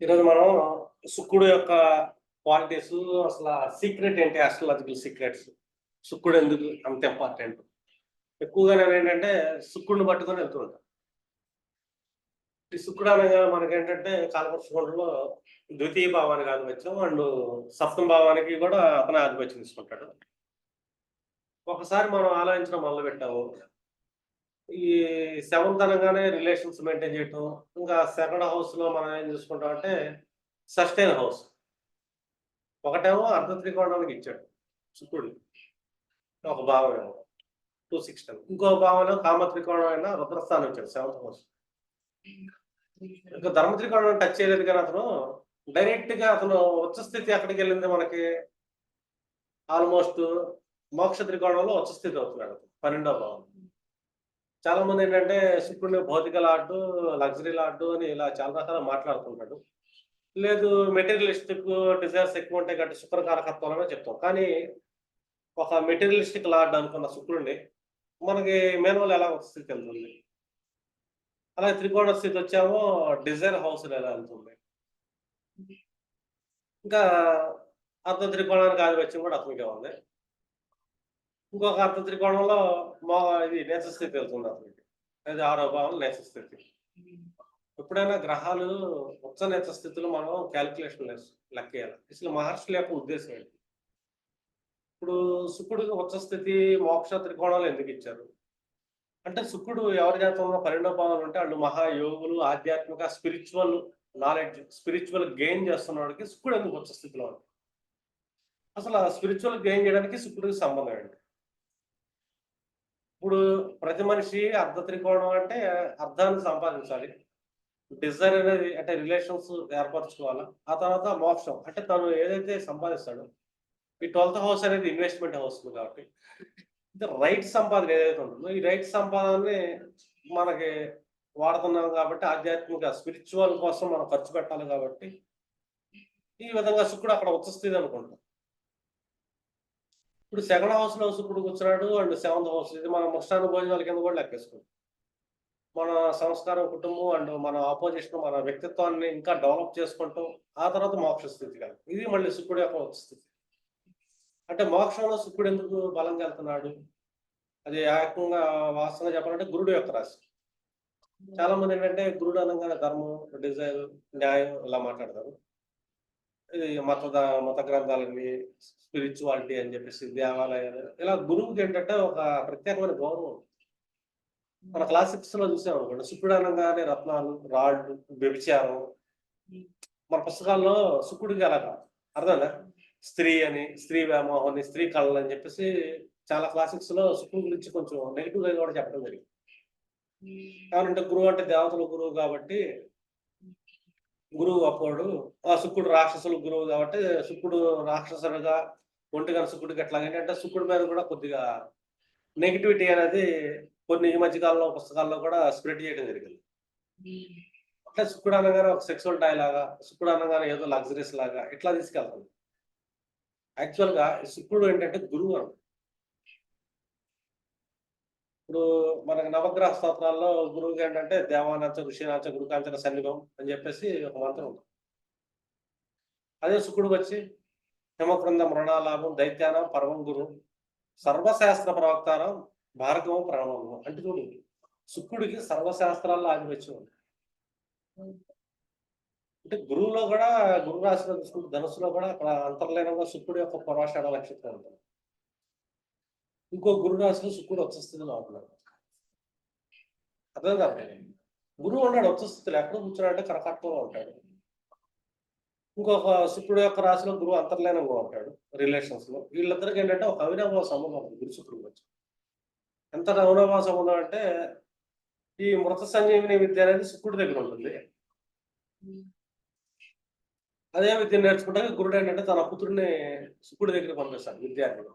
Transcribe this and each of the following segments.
ఈరోజు మనం శుక్రుడు యొక్క క్వాలిటీస్, అసలు సీక్రెట్ ఏంటి, ఆస్ట్రాలజికల్ సీక్రెట్స్, శుక్రుడు ఎందుకు అంత ఇంపార్టెంట్. ఎక్కువగా నేను ఏంటంటే శుక్రుడిని పట్టుకొని వెళ్తూ ఉంటాను. ఈ శుక్రుడు అనగా మనకేంటంటే కాలపురుషులో ద్వితీయ భావానికి ఆధిపత్యం అండ్ సప్తమ భావానికి కూడా అతనే ఆధిపత్యం తీసుకుంటాడు. ఒకసారి మనం ఆలోచించడం మొదలు పెట్టాము, ఈ సెవెంత్ అనగానే రిలేషన్స్ మెయింటైన్ చేయటం. ఇంకా సెకండ్ హౌస్ లో మనం ఏం చూసుకుంటాం అంటే సస్టైన్ హౌస్. ఒకటేమో అర్ధ త్రికోణానికి ఇచ్చాడు శుక్రుడు, ఒక భావం ఏమో 216. ఇంకో భావంలో కామ త్రికోణం అయినా రుద్రస్థానం ఇచ్చాడు సెవెంత్ హౌస్. ఇంకా ధర్మ త్రికోణం టచ్ చేయలేదు, కానీ అతను డైరెక్ట్ గా అతను ఉచ్చ స్థితి ఎక్కడికి వెళ్ళింది మనకి, ఆల్మోస్ట్ మోక్ష త్రికోణంలో ఉచ్చ స్థితి అవుతున్నాడు 12వ భావం. చాలా మంది ఏంటంటే శుక్రుడిని భౌతిక లాడ్డు, లగ్జరీ లాడ్డు అని ఇలా చాలా రకాల మాట్లాడుతుంటాడు. లేదు, మెటీరియలిస్టిక్ డిజైర్స్ ఎక్కువ ఉంటాయి కాబట్టి శుక్ర కారకత్వాలనే చెప్తాం. కానీ ఒక మెటీరియలిస్టిక్ లార్డ్ అనుకున్న శుక్రుడిని మనకి మేనవల్ ఎలా ఒక స్థితి వెళ్తుంది, అలాగే త్రికోణ స్థితి వచ్చామో డిజైర్ హౌస్ ఎలా వెళ్తుంది. ఇంకా అర్ధ త్రికోణానికి ఆధిపత్యం కూడా అతనికే ఉంది. ఇంకొక అర్ధ త్రికోణంలో ఇది నేచ స్థితి వెళ్తుంది అతనికి, అది 6వ భావం నేచ స్థితి. ఎప్పుడైనా గ్రహాలు ఉచ్చ నేచ స్థితిలో మనం క్యాలిక్యులేషన్ లెక్కేయాలి. అసలు మహర్షుల యొక్క ఉద్దేశం ఏంటి? ఇప్పుడు శుక్రుడికి ఉచ్చ స్థితి మోక్ష త్రికోణాలు ఎందుకు ఇచ్చారు అంటే, శుక్రుడు ఎవరి జాతకంలో 12వ భావం ఉంటే వాళ్ళు మహాయోగులు, ఆధ్యాత్మిక స్పిరిచువల్ నాలెడ్జ్, స్పిరిచువల్ గెయిన్ చేస్తున్నవాడికి శుక్రుడు ఎందుకు ఉచ్చ స్థితిలో ఉంది? అసలు ఆ స్పిరిచువల్ గెయిన్ చేయడానికి శుక్రుడికి సంబంధం ఏంటి? ఇప్పుడు ప్రతి మనిషి అర్ధ త్రికోణం అంటే అర్థాన్ని సంపాదించాలి, డిజైర్ అనేది అంటే రిలేషన్స్ ఏర్పరచుకోవాలా, ఆ తర్వాత మోక్షం అంటే తను ఏదైతే సంపాదిస్తాడో. ఈ 12th హౌస్ అనేది ఇన్వెస్ట్మెంట్ హౌస్ కాబట్టి రైట్ సంపాదన ఏదైతే ఉంటుందో, ఈ రైట్ సంపాదనని మనకి వాడుతున్నాం కాబట్టి, ఆధ్యాత్మిక స్పిరిచువల్ కోసం మనం ఖర్చు పెట్టాలి కాబట్టి ఈ విధంగా శుక్రుడు అక్కడ ఉచ్చ స్థితి అనుకుంటాం. ఇప్పుడు సెకండ్ హౌస్ లో శుక్రుడు కూర్చున్నాడు అండ్ సెవెంత్ హౌస్, ఇది మన ముష్టాన భోజనాల కింద కూడా లెక్కేసుకుంటాం. మన సంస్కారం, కుటుంబం అండ్ మన ఆపోజిషన్, మన వ్యక్తిత్వాన్ని ఇంకా డెవలప్ చేసుకుంటాం. ఆ తర్వాత మోక్ష స్థితి కాదు, ఇది మళ్ళీ శుక్రుడు యొక్క ఉచ్చ స్థితి. అంటే మోక్షంలో శుక్రుడు ఎందుకు బలంగా వెళ్తున్నాడు? అది ఏకంగా వాస్తవంగా చెప్పాలంటే గురుడు యొక్క రాశి. చాలా మంది ఏంటంటే గురుడు అనగానే ధర్మం, డిజైర్, న్యాయం ఇలా మాట్లాడతారు. ఇది మత గ్రంథాలని, స్పిరిచువాలిటీ అని చెప్పేసి దేవాలయాలు, ఇలా గురువుకి ఏంటంటే ఒక ప్రత్యేకమైన గౌరవం. మన క్లాసిక్స్ లో చూసాం అనుకోండి, శుక్రుడు అనగానే రత్నాలు, రాళ్ళు, వ్యభిచారం. మన పుస్తకాల్లో శుక్రుడికి అలాగా అర్థంగా స్త్రీ అని, స్త్రీ వ్యామోహం, స్త్రీ కళలు అని చెప్పేసి చాలా క్లాసిక్స్ లో శుక్రుడి గురించి కొంచెం నెగిటివ్ గా కూడా చెప్పడం జరిగింది. ఏమంటే గురువు అంటే దేవతల గురువు కాబట్టి గురువు అప్పుడు, ఆ శుక్రుడు రాక్షసులు గురువు కాబట్టి శుక్రుడు రాక్షసులుగా ఒంటిగా శుక్రుడికి ఎట్లా ఏంటంటే శుక్రుడి మీద కూడా కొద్దిగా నెగిటివిటీ అనేది కొన్ని ఈ మధ్య కాలంలో పుస్తకాల్లో కూడా స్ప్రెడ్ చేయడం జరిగింది. అంటే శుక్రుడు అనగానే ఒక సెక్సువల్ టాయ్ లాగా, శుక్రుడు అనగానే ఏదో లగ్జరీస్ లాగా ఇట్లా తీసుకెళ్తుంది. యాక్చువల్ గా శుక్రుడు ఏంటంటే గురువు అని. ఇప్పుడు మనకి నవగ్రహ స్తోత్రాల్లో గురువుకి ఏంటంటే దేవానాచ, ఋషినాచ, గురుకాంచన సన్నిభం అని చెప్పేసి ఒక మంత్రం ఉంది. అదే శుక్రుడికి వచ్చి హిమకృంద మృణాలాభం దైత్యానం పరమం గురు సర్వశాస్త్ర ప్రవక్తానం భార్గవం ప్రణవం అంటే చూడు, శుక్రుడికి సర్వశాస్త్రాల్లో ఆధిపత్యం ఉంది. అంటే గురువులో కూడా, గురు రాశిలో చూసుకుంటే ధనుసులో కూడా అక్కడ అంతర్లీనంగా శుక్రుడు యొక్క పరాషాఢ నక్షత్రం ఉంటుంది. ఇంకో గురు రాశిలో శుక్రుడు ఉచ్చ స్థితిలో ఉంటున్నాడు. అర్థం కాదు, గురువు ఉన్నాడు ఉచ్చ స్థితిలో, ఎక్కడ కూర్చున్నాడంటే కరకత్వంలో ఉంటాడు. ఇంకొక శుక్రుడు యొక్క రాశిలో గురువు అంతర్లీనంగా ఉంటాడు రిలేషన్స్ లో. వీళ్ళిద్దరికి ఏంటంటే ఒక అవినాభావ సంబంధం ఉంది గురు శుక్రుడు వచ్చి. ఎంత అవినాభావ సంబంధం అంటే ఈ మృత సంజీవిని విద్య అనేది శుక్రుడి దగ్గర ఉంటుంది. అదే విద్య నేర్చుకుంటే గురుడు ఏంటంటే తన పుత్రుడిని శుక్రుడి దగ్గర పంపిస్తాడు విద్యార్థులు.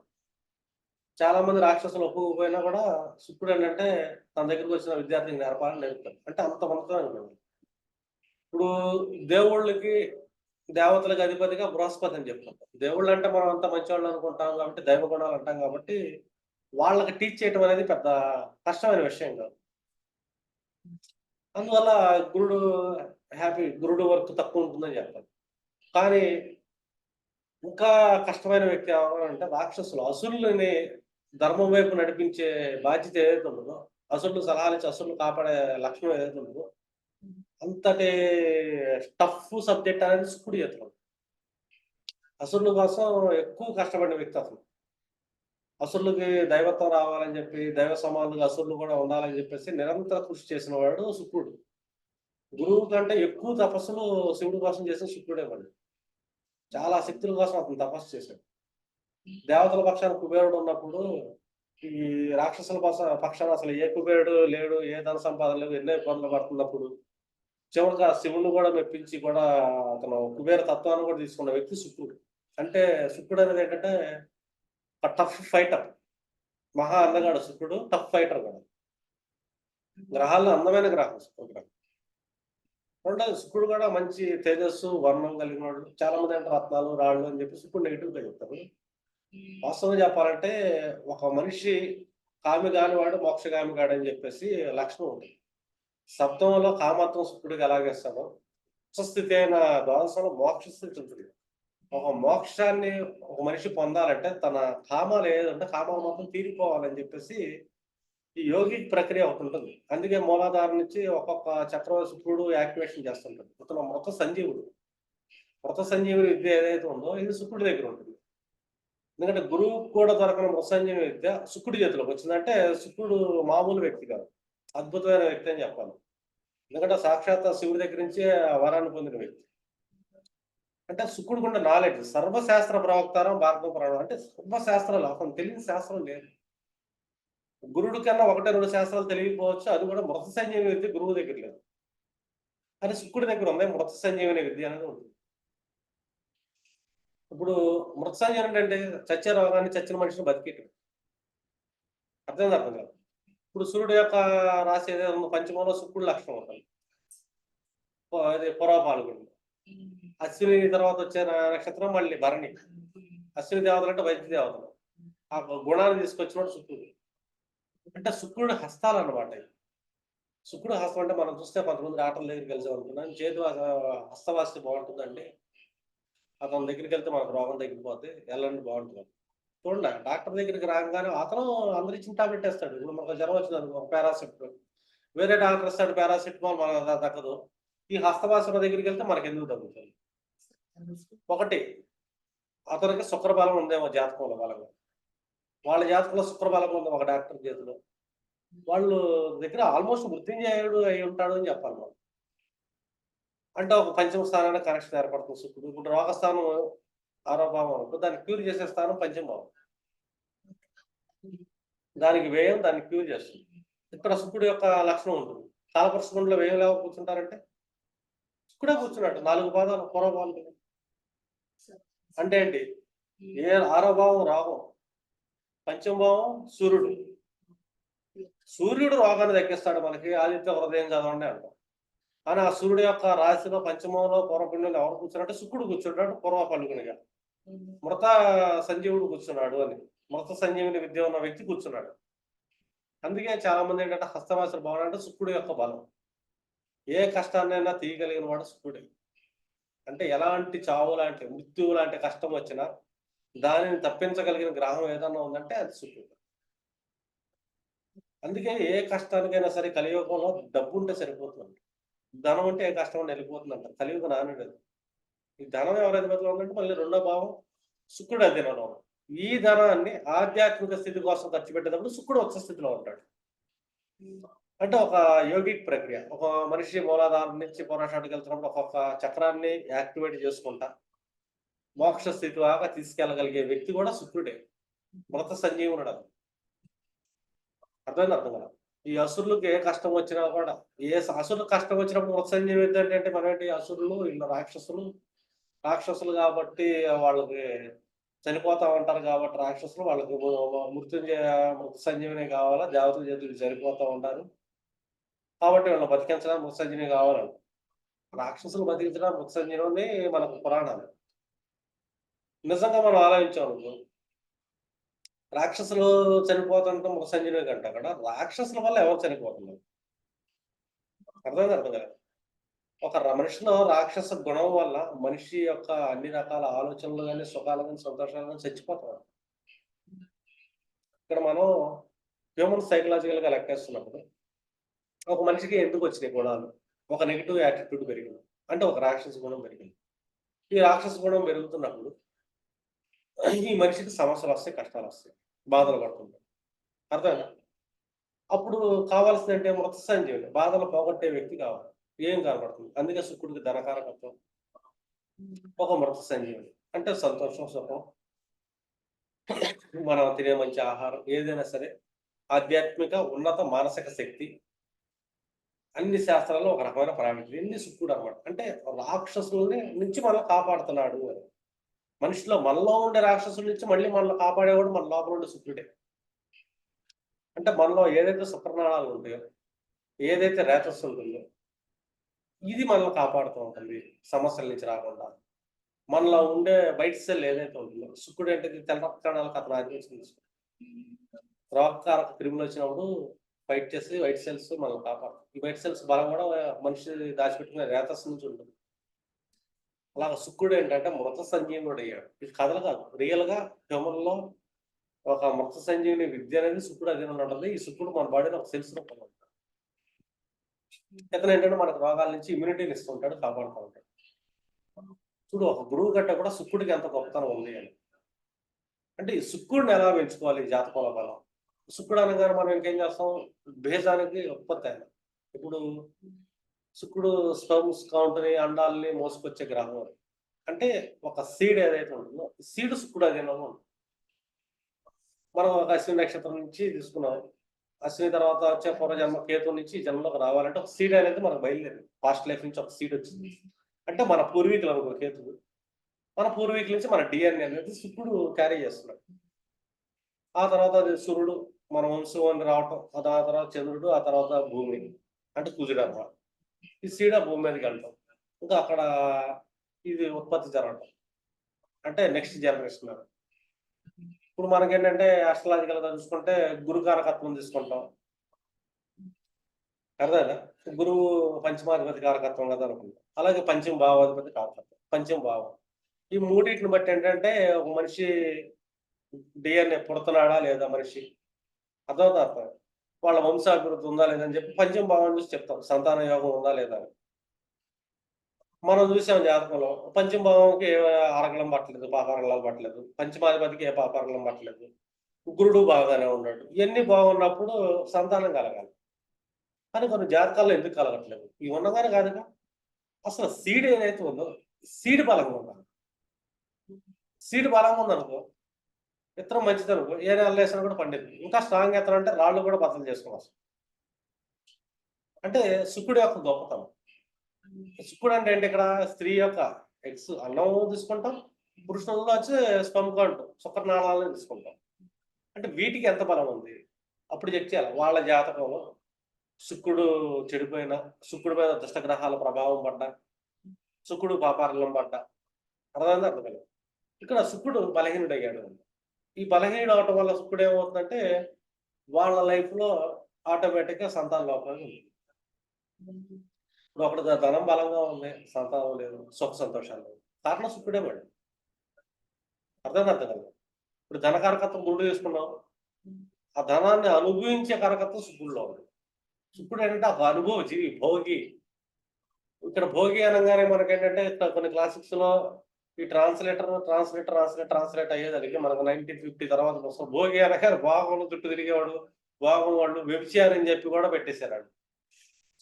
చాలా మంది రాక్షసులు ఒప్పుకోకపోయినా కూడా శుక్రుడు ఏంటంటే తన దగ్గరికి వచ్చిన విద్యార్థికి నేర్పాలని నేర్పుతాడు. అంటే అంత ఉన్నతమైన. ఇప్పుడు దేవుళ్ళకి, దేవతలకు అధిపతిగా బృహస్పతి అని చెప్తాం. దేవుళ్ళు అంటే మనం అంతా మంచివాళ్ళు అనుకుంటాం కాబట్టి, దైవ గుణాలు అంటాం కాబట్టి వాళ్ళకి టీచ్ చేయటం అనేది పెద్ద కష్టమైన విషయం కాదు. అందువల్ల గురుడు హ్యాపీ గురుడు వర్క్ తక్కువ ఉంటుందని చెప్పాలి. కానీ ఇంకా కష్టమైన వ్యక్తి ఎవరంటే రాక్షసులు. అసురులని ధర్మం వైపు నడిపించే బాధ్యత ఏదైతే ఉన్నదో, అసురులు సలహాలిచ్చి అసురులు కాపాడే లక్షణం ఏదైతే ఉన్నదో, అంతటి టఫ్ సబ్జెక్ట్ అనేది శుకుడి చేతిలో ఉంది. అసురుల కోసం ఎక్కువ కష్టపడిన వ్యక్తి అతను. అసురులకి దైవత్వం రావాలని చెప్పి, దైవ సమానులుగా అసురులు కూడా ఉండాలని చెప్పేసి నిరంతర కృషి చేసిన వాడు శుక్రుడు. గురువు కంటే ఎక్కువ తపస్సులు శివుడి కోసం చేసిన శుక్రుడే వాడు. చాలా శక్తుల కోసం అతను తపస్సు చేశాడు. దేవతల పక్షాన కుబేరుడు ఉన్నప్పుడు, ఈ రాక్షసుల పక్షాన అసలు ఏ కుబేరుడు లేడు, ఏ ధన సంపాదన లేవు, ఎన్నో ఇబ్బందులు పడుతున్నప్పుడు చివరికి ఆ శివుడిని కూడా మెప్పించి కూడా అతను కుబేర తత్వాన్ని కూడా తీసుకున్న వ్యక్తి శుక్రుడు. అంటే శుక్రుడు అనేది ఏంటంటే ఒక టఫ్ ఫైటర్. మహా అందగాడు శుక్రుడు, టఫ్ ఫైటర్ కూడా. గ్రహాల్లో అందమైన గ్రహం శుక్రుడు గ్రహం. రెండోది శుక్రుడు కూడా మంచి తేజస్సు, వర్ణం కలిగిన వాడు. చాలా మంది అంటే రత్నాలు, రాళ్ళు అని చెప్పి శుక్రుడు నెగిటివ్ గా చెప్తారు. వాస్తవంగా చెప్పాలంటే ఒక మనిషి కామిగాని వాడు మోక్షగామి గాడు అని చెప్పేసి లక్షణం ఉంటుంది. సప్తమంలో కామత్వం శుక్రుడికి ఎలాగేస్తాడో, ఉచ్చస్థితి అయిన ద్వాదశంలో మోక్ష స్థితి ఉంటుంది. ఒక మోక్షాన్ని ఒక మనిషి పొందాలంటే తన కామాలు ఏదంటే కామాలు మొత్తం తీరిపోవాలని చెప్పేసి ఈ యోగిక్ ప్రక్రియ ఒకటి ఉంటుంది. అందుకే మూలాధారం నుంచి ఒక్కొక్క చక్రవర్తి శుక్రుడు యాక్టివేషన్ చేస్తుంటాడు. ఇతను మృత సంజీవుడు. మృత సంజీవుని విద్య ఏదైతే ఉందో ఇది శుక్రుడి దగ్గర ఉంటుంది. ఎందుకంటే గురువుకు కూడా దొరకని మృత సంజీవుని విద్య శుక్రుడి చేతిలోకి వచ్చిందంటే శుక్రుడు మామూలు వ్యక్తి కాదు, అద్భుతమైన వ్యక్తి అని చెప్పాలి. ఎందుకంటే సాక్షాత్ శివుడి దగ్గర నుంచి ఆ వరాన్ని పొందిన వ్యక్తి. అంటే శుక్రుడికి నాలెడ్జ్ సర్వశాస్త్ర ప్రవక్తారం భారత పురాణం అంటే సర్వశాస్త్రాలు అతను తెలియని శాస్త్రం లేదు. గురుడు కన్నా 1-2 శాస్త్రాలు తెలియకపోవచ్చు, అది కూడా మృత సంజీవని విద్య గురువు దగ్గర లేదు. కానీ శుక్రుడి దగ్గర ఉంది మృత సంజీవని విద్య అనేది ఉంటుంది. ఇప్పుడు మృత సంజీవని అంటే చచ్చే రోగాన్ని చచ్చిన మనిషిని బతికేయటం. అర్థం కాదు. ఇప్పుడు సూర్యుడు యొక్క రాశి ఏదైతే ఉందో పంచమంలో శుక్రుడు లక్షణం ఉంటుంది. అది పురా పాల్గొంది. అశ్విని తర్వాత వచ్చే నక్షత్రం మళ్ళీ భరణి. అశ్విని దేవతలు అంటే వైద్య దేవతలు. ఆ గుణాన్ని తీసుకొచ్చినప్పుడు శుక్రుడు. అంటే శుక్రుడు హస్తాలు అన్నమాట. శుక్రుడు హస్తం అంటే మనం చూస్తే కొంతమంది ఆటల దగ్గరికి వెళ్తాం అనుకున్నాం. చేతు హస్తవాసి బాగుంటుందండి, అతని దగ్గరికి వెళ్తే మనకు రోగం తగ్గిపోతే వెళ్ళండి బాగుంటుంది. చూడండి డాక్టర్ దగ్గరికి రాగానే అతను అందరు ఇచ్చిన టాబ్లెట్ వేస్తాడు. ఇప్పుడు మనకు జ్వరం వచ్చింది అనుకో పారాసెటమాల్, వేరే డాక్టర్ ఇస్తాడు పారాసెటమాల్, మనకు తగ్గదు. ఈ హస్తవాసుల దగ్గరికి వెళ్తే మనకు ఎందుకు తగ్గుతుంది? ఒకటి అతనికి శుక్రబలం ఉందేమో జాతకంలో బలంగా, వాళ్ళ జాతకంలో శుక్రబలం ఉంది ఒక డాక్టర్ చేతిలో, వాళ్ళు దగ్గర ఆల్మోస్ట్ మృత్యుంజయుడు అయి ఉంటాడు అని చెప్పాలి మనం. అంటే ఒక పంచమ స్థానానికి కనెక్షన్ ఏర్పడుతుంది శుక్రుడు. ఇప్పుడు రోగస్థానం ఆరోభావం అనుకో, దాన్ని క్యూర్ చేసే స్థానం పంచమ భావం. దానికి వ్యయం దాన్ని క్యూర్ చేస్తుంది. ఇక్కడ శుక్రుడు యొక్క లక్షణం ఉంటుంది. కాలపరుషుకుండలో వ్యయం లేవ కూర్చుంటారంటే శుక్రుడే కూర్చున్నట్టు 4 పాదాలు పూర్వభావాలు. అంటే ఏంటి? ఏ ఆరో భావం రాగం, పంచమ భావం సూర్యుడు. సూర్యుడు రోగాన్ని తగ్గిస్తాడు మనకి. ఆదిత్య హృదయం చదవండి అంటాం. కానీ ఆ సూర్యుడు యొక్క రాశిలో పంచమంలో పూర్వపుణ్యంలో ఎవరు కూర్చున్నట్టు శుక్రుడు కూర్చున్నాడు పూర్వ పల్లుగునిగా. మృత సంజీవుడు కూర్చున్నాడు అని, మృత సంజీవుని విద్య ఉన్న వ్యక్తి కూర్చున్నాడు. అందుకే చాలా మంది ఏంటంటే హస్తవాసులు బాగుంటే శుక్రుడు యొక్క బలం. ఏ కష్టాన్నైనా తీయగలిగిన వాడు శుక్రుడే. అంటే ఎలాంటి చావు లాంటి మృత్యువు లాంటి కష్టం వచ్చినా దానిని తప్పించగలిగిన గ్రహం ఏదన్నా ఉందంటే అది శుక్రుడు. అందుకే ఏ కష్టానికైనా సరే కలియుగంలో డబ్బు ఉంటే సరిపోతుంది. ధనం ఉంటే ఏ కష్టం వెళ్ళిపోతుందంట. కలియుగ నానుడు. ఈ ధనం ఎవరి అధిపతిలో ఉందంటే మళ్ళీ రెండో భావం శుక్రుడు అధీనంలో. ఈ ధనాన్ని ఆధ్యాత్మిక స్థితి కోసం ఖర్చు పెట్టేటప్పుడు శుక్రుడు ఉచ్చ స్థితిలో ఉంటాడు. అంటే ఒక యోగిక్ ప్రక్రియ. ఒక మనిషి మూలాధారం నుంచి పోరాటానికి వెళ్తున్నప్పుడు ఒక్కొక్క చక్రాన్ని యాక్టివేట్ చేసుకుంటా మోక్ష స్థితి దాకా తీసుకెళ్ళగలిగే వ్యక్తి కూడా శుక్రుడే. మృత సంజీవునుడు. అర్థం కదా. ఈ అసురులకు ఏ కష్టం వచ్చినా కూడా, ఏ అసురులకు కష్టం వచ్చినప్పుడు మృత సంజీవి ఏంటంటే మన అసురులు వీళ్ళు రాక్షసులు కాబట్టి వాళ్ళకి చనిపోతా ఉంటారు కాబట్టి రాక్షసులు వాళ్ళకి మృత సంజీవిని కావాలా, దేవతల చేతులు చనిపోతూ ఉంటారు కాబట్టి వీళ్ళని బతికించడానికి మృత సంజీవిని కావాలంట. రాక్షసులు బతికించడానికి మృత సంజీవిని మనకు పురాణాలు. నిజంగా మనం ఆలోచించాం రాక్షసులు చనిపోతుంటాం మృత సంజీవిని కంట అక్కడ రాక్షసుల వల్ల ఎవరు చనిపోతున్నారు? అర్థం కదా. మనిషిలో రాక్షస గుణం వల్ల మనిషి యొక్క అన్ని రకాల ఆలోచనలు గాని, సుఖాలు గాని, సంతోషాలు గాని చచ్చిపోతాం. ఇక్కడ మనం హ్యూమన్ సైకలాజికల్‌గా లెక్కేస్తున్నప్పుడు ఒక మనిషికి ఎందుకొచ్చినాయి గుణాలు? ఒక నెగెటివ్ యాటిట్యూడ్ పెరిగింది. అంటే ఒక రాక్షస గుణం పెరిగింది. ఈ రాక్షస గుణం పెరుగుతున్నప్పుడు ఈ మనిషికి సమస్యలొస్తాయి, కష్టాలొస్తాయి. బాధలు పడుతుంటాడు. అర్థమైందా? అప్పుడు కావాల్సిందేంటి? మృత సంజీవని. బాధలు పోగొట్టే వ్యక్తి కావాలి. ఏం కనపడుతుంది? అందుకే శుక్రుడికి ధనకారకత్వం. ఒక మృత సంజీవని. అంటే సంతోషం, సుఖం, మనం తినే మంచి ఆహారం ఏదైనా సరే ఆధ్యాత్మిక ఉన్నత మానసిక శక్తి అన్ని శాస్త్రాల్లో ఒక రకమైన ప్రాముఖ్యత. ఇన్ని శుక్రుడు అనమాట. అంటే రాక్షసుల్ని నుంచి మనల్ని కాపాడుతున్నాడు అని. మనిషిలో మనలో ఉండే రాక్షసుల నుంచి మళ్ళీ మనల్ని కాపాడేవాడు మన లోపల ఉండే శుక్రుడే. అంటే మనలో ఏదైతే శుక్రనాళాలు ఉంటాయో, ఏదైతే రేతస్సు ఉంటుందో, ఇది మనల్ని కాపాడుతూ ఉంటుంది సమస్యల నుంచి రాకుండా. మనలో ఉండే బయట సెల్ ఏదైతే ఉంటుందో, శుక్రుడు అంటే తెల్ల రక్త కణాలకు అతను ఆధిపత్యం తీసుకుంటాడు. రోగకారక క్రిములు వచ్చినప్పుడు ఫైట్ చేసి వైట్ సెల్స్ మనల్ని కాపాడుతాయి. ఈ వైట్ సెల్స్ బలం కూడా మనిషి దాచిపెట్టుకునే రేతస్సు నుంచి ఉంటుంది. అలాగ శుక్రుడు ఏంటంటే మృత సంజీవుడు అయ్యాడు. ఇది కథలు కాదు. రియల్ గా హ్యూమన్‌లో ఒక మృత సంజీవిని విద్య అనేది శుక్రుడు అధీనంలో ఉంటుంది. ఈ శుక్రుడు మన బాడీలో ఒక సెల్స్ రూపంలో ఉంటాడు. ఇతను ఏంటంటే మనకు రోగాల నుంచి ఇమ్యూనిటీని ఇస్తూ ఉంటాడు, కాపాడుతూ ఉంటాడు. చూడు ఒక గురువు కంటే కూడా శుక్రుడికి ఎంత గొప్పతనం ఉంది అని. అంటే ఈ శుక్రుడిని ఎలా పెంచుకోవాలి జాతకంలో బలం? శుక్రుడు అనగానే మనం ఇంకేం చేస్తాం? బీజానికి ఉత్పత్తి ఆయన. ఇప్పుడు శుక్రుడు స్పెర్మ్స్ కౌంట్‌ని, అండాల్ని మోసుకొచ్చే గ్రహం అది. అంటే ఒక సీడ్ ఏదైతే ఉంటుందో, సీడ్ శుక్రుడు అధీనంలో ఉంటుంది. మనం ఒక అశ్విని నక్షత్రం నుంచి తీసుకున్నాం. అశ్విని తర్వాత వచ్చే పూర్వజన్మ కేతు నుంచి ఈ జన్మలోకి రావాలంటే ఒక సీడ్ అనేది మనకు బయలుదేరింది. పాస్ట్ లైఫ్ నుంచి ఒక సీడ్ వచ్చింది. అంటే మన పూర్వీకులు అనుకో కేతువు. మన పూర్వీకుల నుంచి మన DNA అనేది శుక్రుడు క్యారీ చేస్తున్నాడు. ఆ తర్వాత అది సూర్యుడు మన వంశం అని రావటం, ఆ తర్వాత చంద్రుడు, ఆ తర్వాత భూమి అంటే కుజుడు అన్నమాట. ఈ సీడ భూమి మీదకి వెళ్ళటం. ఇంకా అక్కడ ఇది ఉత్పత్తి జరగటం. అంటే నెక్స్ట్ జనరేషన్ అది. ఇప్పుడు మనకేంటంటే అస్ట్రాలాజికల్‌గా చూసుకుంటే గురుకారకత్వం తీసుకుంటాం. అర్థమైందా? గురువు పంచమాధిపతి కారకత్వం కదా అనుకుంటాం. అలాగే పంచమ భావాధిపతి కారకత్వం. పంచమ భావం. ఈ మూడిటిని బట్టి ఏంటంటే ఒక మనిషి DNA పుడుతున్నాడా లేదా మనిషి? అర్థమవుతుందా? అర్థం. వాళ్ళ వంశాభివృద్ధి ఉందా లేదా అని చెప్పి పంచమ భావం చూసి చెప్తాం. సంతాన యోగం ఉందా లేదా అని. మనం చూసాం జాతకంలో పంచమ భావంకి ఏ ఆరంగళం పట్టలేదు, పాపారంగళాలు పట్టలేదు. పంచమాధిపతికి ఏ పాపారంగళం పట్టలేదు. గురుడు బాగానే ఉన్నాడు. ఇవన్నీ బాగున్నప్పుడు సంతానం కలగాలి. కానీ కొన్ని జాతకాల్లో ఎందుకు కలగట్లేదు? ఇవి ఉన్నగానే కాదుగా. అసలు సీడ్ ఏదైతే ఉందో సీడ్ బలంగా ఉండాలి. సీడ్ బలంగా ఉందనుకో, విత్తనం మంచిదనుకో, ఏ నెలలో వేసినా కూడా పండిద్ది. ఇంకా స్ట్రాంగ్ విత్తనం అంటే రాళ్ళు కూడా బద్దలు చేసుకోవచ్చు. అంటే శుక్రుడి యొక్క గొప్పతనం. శుక్రుడు అంటే ఏంటి ఇక్కడ? స్త్రీ యొక్క ఎగ్స్ అన్నం తీసుకుంటాం. పురుషులలో వచ్చి స్పెర్మ్ కౌంట్ శుక్రనాళాలను తీసుకుంటాం. అంటే వీటికి ఎంత బలం ఉంది? అప్పుడు చెక్ చేయాలి. వాళ్ళ జాతకంలో శుక్రుడు చెడిపోయినా, శుక్రుడి మీద దుష్టగ్రహాల ప్రభావం పడ్డా, శుక్రుడు పాపారంగం పడ్డా, అర్థమైందా? అర్థం కాలేదు. ఇక్కడ శుక్రుడు బలహీనుడయ్యాడు. ఈ బలహీనుడు అవటం వల్ల శుక్రుడు ఏమవుతుందంటే వాళ్ళ లైఫ్‌లో ఆటోమేటిక్‌గా సంతాన లోపం ఉంది. ఇప్పుడు ఒకడికి ధనం బలంగా ఉంది, సంతానం లేదు, సుఖ సంతోషాలు లేవు. కారణం శుక్రుడే మరి. అర్థమైందా? అర్థం కాలేదు. ఇప్పుడు ధనకారకత్వం గురుడు తీసుకున్నాం. ఆ ధనాన్ని అనుభవించే కారకత్వం శుక్రుడిలో ఉంది. శుక్రుడు ఏంటంటే ఒక అనుభవ జీవి, భోగి. ఇక్కడ భోగి అనగానే మనకేంటంటే కొన్ని క్లాసిక్స్‌లో ఈ ట్రాన్స్‌లేట్ అయ్యేసరికి మనకు 1950 తర్వాత వస్తాం. భోగి అనగానే భోగంలో చుట్టూ తిరిగేవాడు, భోగం వాళ్ళు వ్యభిచారి అని చెప్పి కూడా పెట్టేసారాడు.